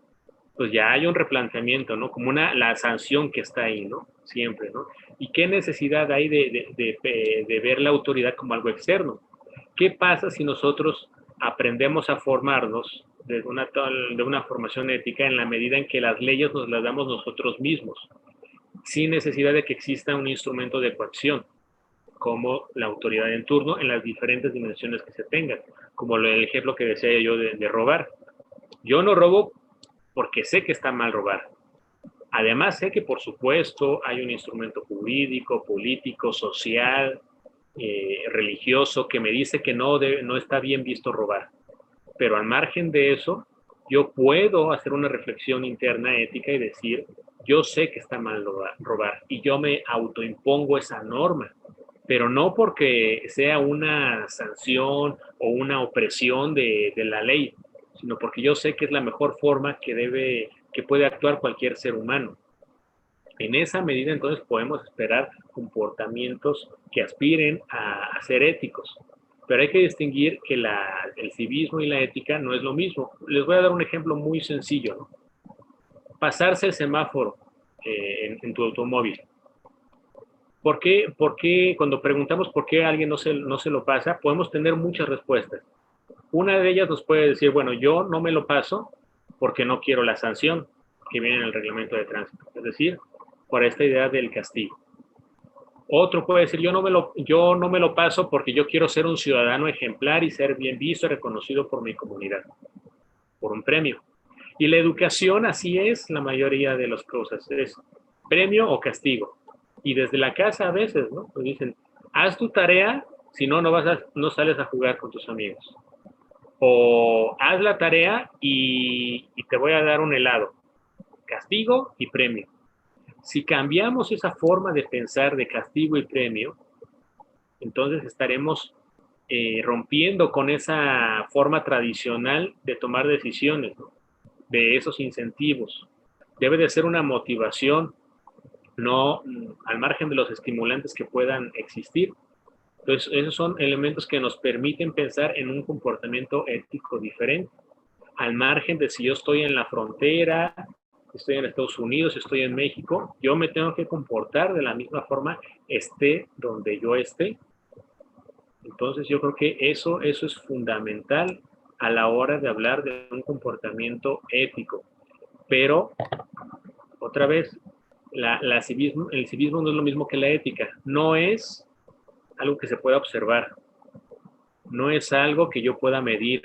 pues ya hay un replanteamiento, ¿no? Como la sanción que está ahí, ¿no? Siempre, ¿no? ¿Y qué necesidad hay de ver la autoridad como algo externo? ¿Qué pasa si nosotros aprendemos a formarnos de una formación ética en la medida en que las leyes nos las damos nosotros mismos, sin necesidad de que exista un instrumento de coacción? como la autoridad en turno en las diferentes dimensiones que se tengan, como el ejemplo que decía yo de robar. Yo no robo porque sé que está mal robar. Además, sé que, por supuesto, hay un instrumento jurídico, político, social, religioso, que me dice que no está bien visto robar. Pero al margen de eso, yo puedo hacer una reflexión interna ética y decir, yo sé que está mal robar y yo me autoimpongo esa norma, pero no porque sea una sanción o una opresión de la ley, sino porque yo sé que es la mejor forma que puede actuar cualquier ser humano. En esa medida, entonces, podemos esperar comportamientos que aspiren a ser éticos. Pero hay que distinguir que el civismo y la ética no es lo mismo. Les voy a dar un ejemplo muy sencillo, ¿no? Pasarse el semáforo en tu automóvil. ¿Por qué cuando preguntamos por qué alguien no se lo pasa, podemos tener muchas respuestas? Una de ellas nos puede decir, bueno, yo no me lo paso porque no quiero la sanción que viene en el reglamento de tránsito. Es decir, por esta idea del castigo. Otro puede decir, yo no me lo paso porque yo quiero ser un ciudadano ejemplar y ser bien visto y reconocido por mi comunidad, por un premio. Y la educación así es la mayoría de las cosas, es premio o castigo. Y desde la casa a veces, ¿no? Pues dicen, haz tu tarea, si no, no sales a jugar con tus amigos. O haz la tarea y te voy a dar un helado. Castigo y premio. Si cambiamos esa forma de pensar de castigo y premio, entonces estaremos rompiendo con esa forma tradicional de tomar decisiones, ¿no? De esos incentivos. Debe de ser una motivación, no al margen de los estimulantes que puedan existir. Entonces, esos son elementos que nos permiten pensar en un comportamiento ético diferente, al margen de si yo estoy en la frontera, estoy en Estados Unidos, estoy en México, yo me tengo que comportar de la misma forma, esté donde yo esté. Entonces yo creo que eso es fundamental a la hora de hablar de un comportamiento ético. Pero, otra vez, el civismo no es lo mismo que la ética. No es algo que se pueda observar. No es algo que yo pueda medir.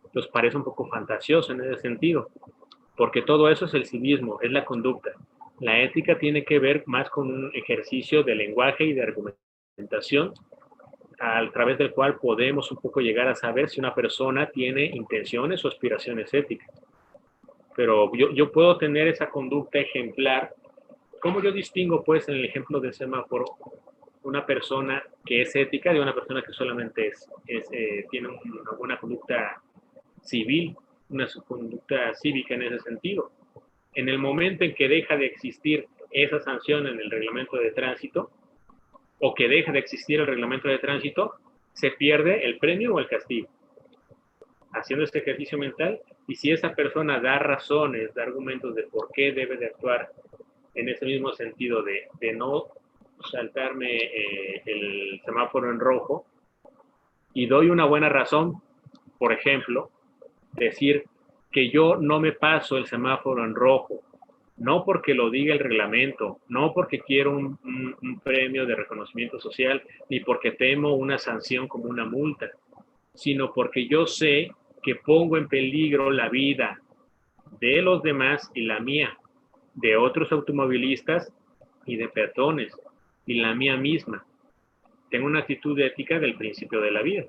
Entonces parece un poco fantasioso en ese sentido. Porque todo eso es el civismo, es la conducta. La ética tiene que ver más con un ejercicio de lenguaje y de argumentación a través del cual podemos un poco llegar a saber si una persona tiene intenciones o aspiraciones éticas. Pero yo puedo tener esa conducta ejemplar. ¿Cómo yo distingo, pues, en el ejemplo del semáforo, una persona que es ética de una persona que solamente tiene una buena conducta civil, una conducta cívica en ese sentido? En el momento en que deja de existir esa sanción en el reglamento de tránsito, o que deja de existir el reglamento de tránsito, se pierde el premio o el castigo. Haciendo este ejercicio mental, y si esa persona da razones, da argumentos de por qué debe de actuar en ese mismo sentido de no saltarme el semáforo en rojo, y doy una buena razón, por ejemplo, decir que yo no me paso el semáforo en rojo, no porque lo diga el reglamento, no porque quiero un premio de reconocimiento social, ni porque temo una sanción como una multa, sino porque yo sé que pongo en peligro la vida de los demás y la mía, de otros automovilistas y de peatones, y la mía misma. Tengo una actitud ética del principio de la vida,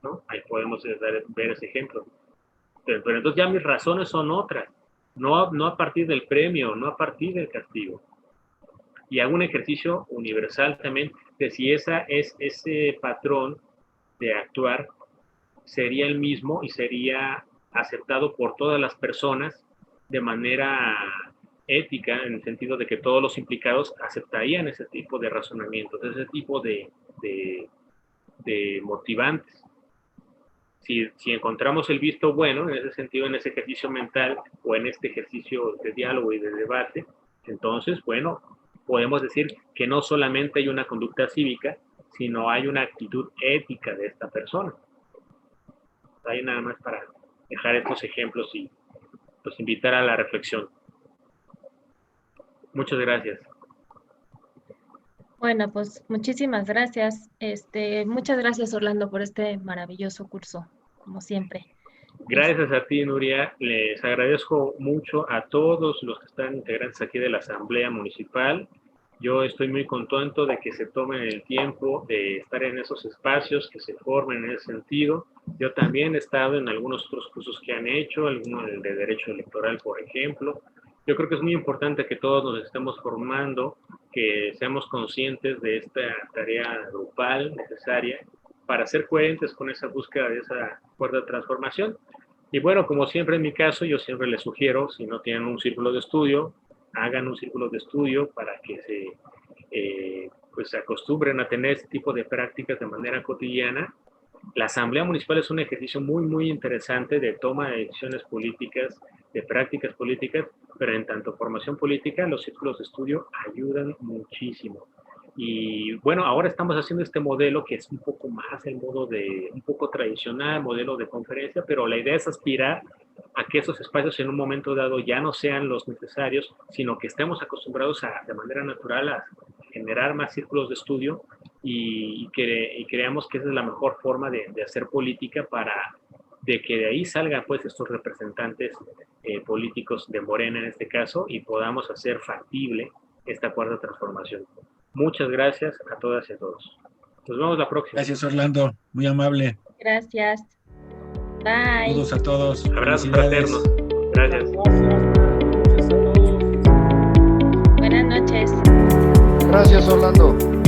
¿no? Ahí podemos ver ese ejemplo. Pero entonces ya mis razones son otras, no a partir del premio, no a partir del castigo. Y hago un ejercicio universal también de si ese patrón de actuar sería el mismo y sería aceptado por todas las personas de manera ética, en el sentido de que todos los implicados aceptarían ese tipo de razonamientos, ese tipo de motivantes. Si encontramos el visto bueno, en ese sentido, en ese ejercicio mental o en este ejercicio de diálogo y de debate, entonces, bueno, podemos decir que no solamente hay una conducta cívica, sino hay una actitud ética de esta persona. Hay nada más para dejar estos ejemplos y pues invitar a la reflexión. Muchas gracias. Bueno, pues muchísimas gracias. Muchas gracias, Orlando, por este maravilloso curso, como siempre. Gracias a ti, Nuria. Les agradezco mucho a todos los que están integrantes aquí de la Asamblea Municipal. Yo estoy muy contento de que se tomen el tiempo de estar en esos espacios, que se formen en ese sentido. Yo también he estado en algunos otros cursos que han hecho, algunos de Derecho Electoral, por ejemplo. Yo creo que es muy importante que todos nos estemos formando, que seamos conscientes de esta tarea grupal necesaria para ser coherentes con esa búsqueda de esa cuarta transformación. Y bueno, como siempre en mi caso, yo siempre les sugiero, si no tienen un círculo de estudio, hagan un círculo de estudio para que pues se acostumbren a tener este tipo de prácticas de manera cotidiana. La Asamblea Municipal es un ejercicio muy interesante de toma de decisiones políticas, de prácticas políticas, pero en tanto formación política, los círculos de estudio ayudan muchísimo. Y bueno, ahora estamos haciendo este modelo que es un poco más el modo un poco tradicional, modelo de conferencia, pero la idea es aspirar a que esos espacios en un momento dado ya no sean los necesarios, sino que estemos acostumbrados de manera natural a generar más círculos de estudio y creamos que esa es la mejor forma de hacer política de que de ahí salgan pues estos representantes políticos de Morena en este caso y podamos hacer factible esta cuarta transformación. Muchas gracias a todas y a todos. Nos vemos la próxima. Gracias, Orlando. Muy amable. Gracias. Bye. Saludos a todos. Abrazos fraternos. Gracias. Buenas noches. Gracias, Orlando.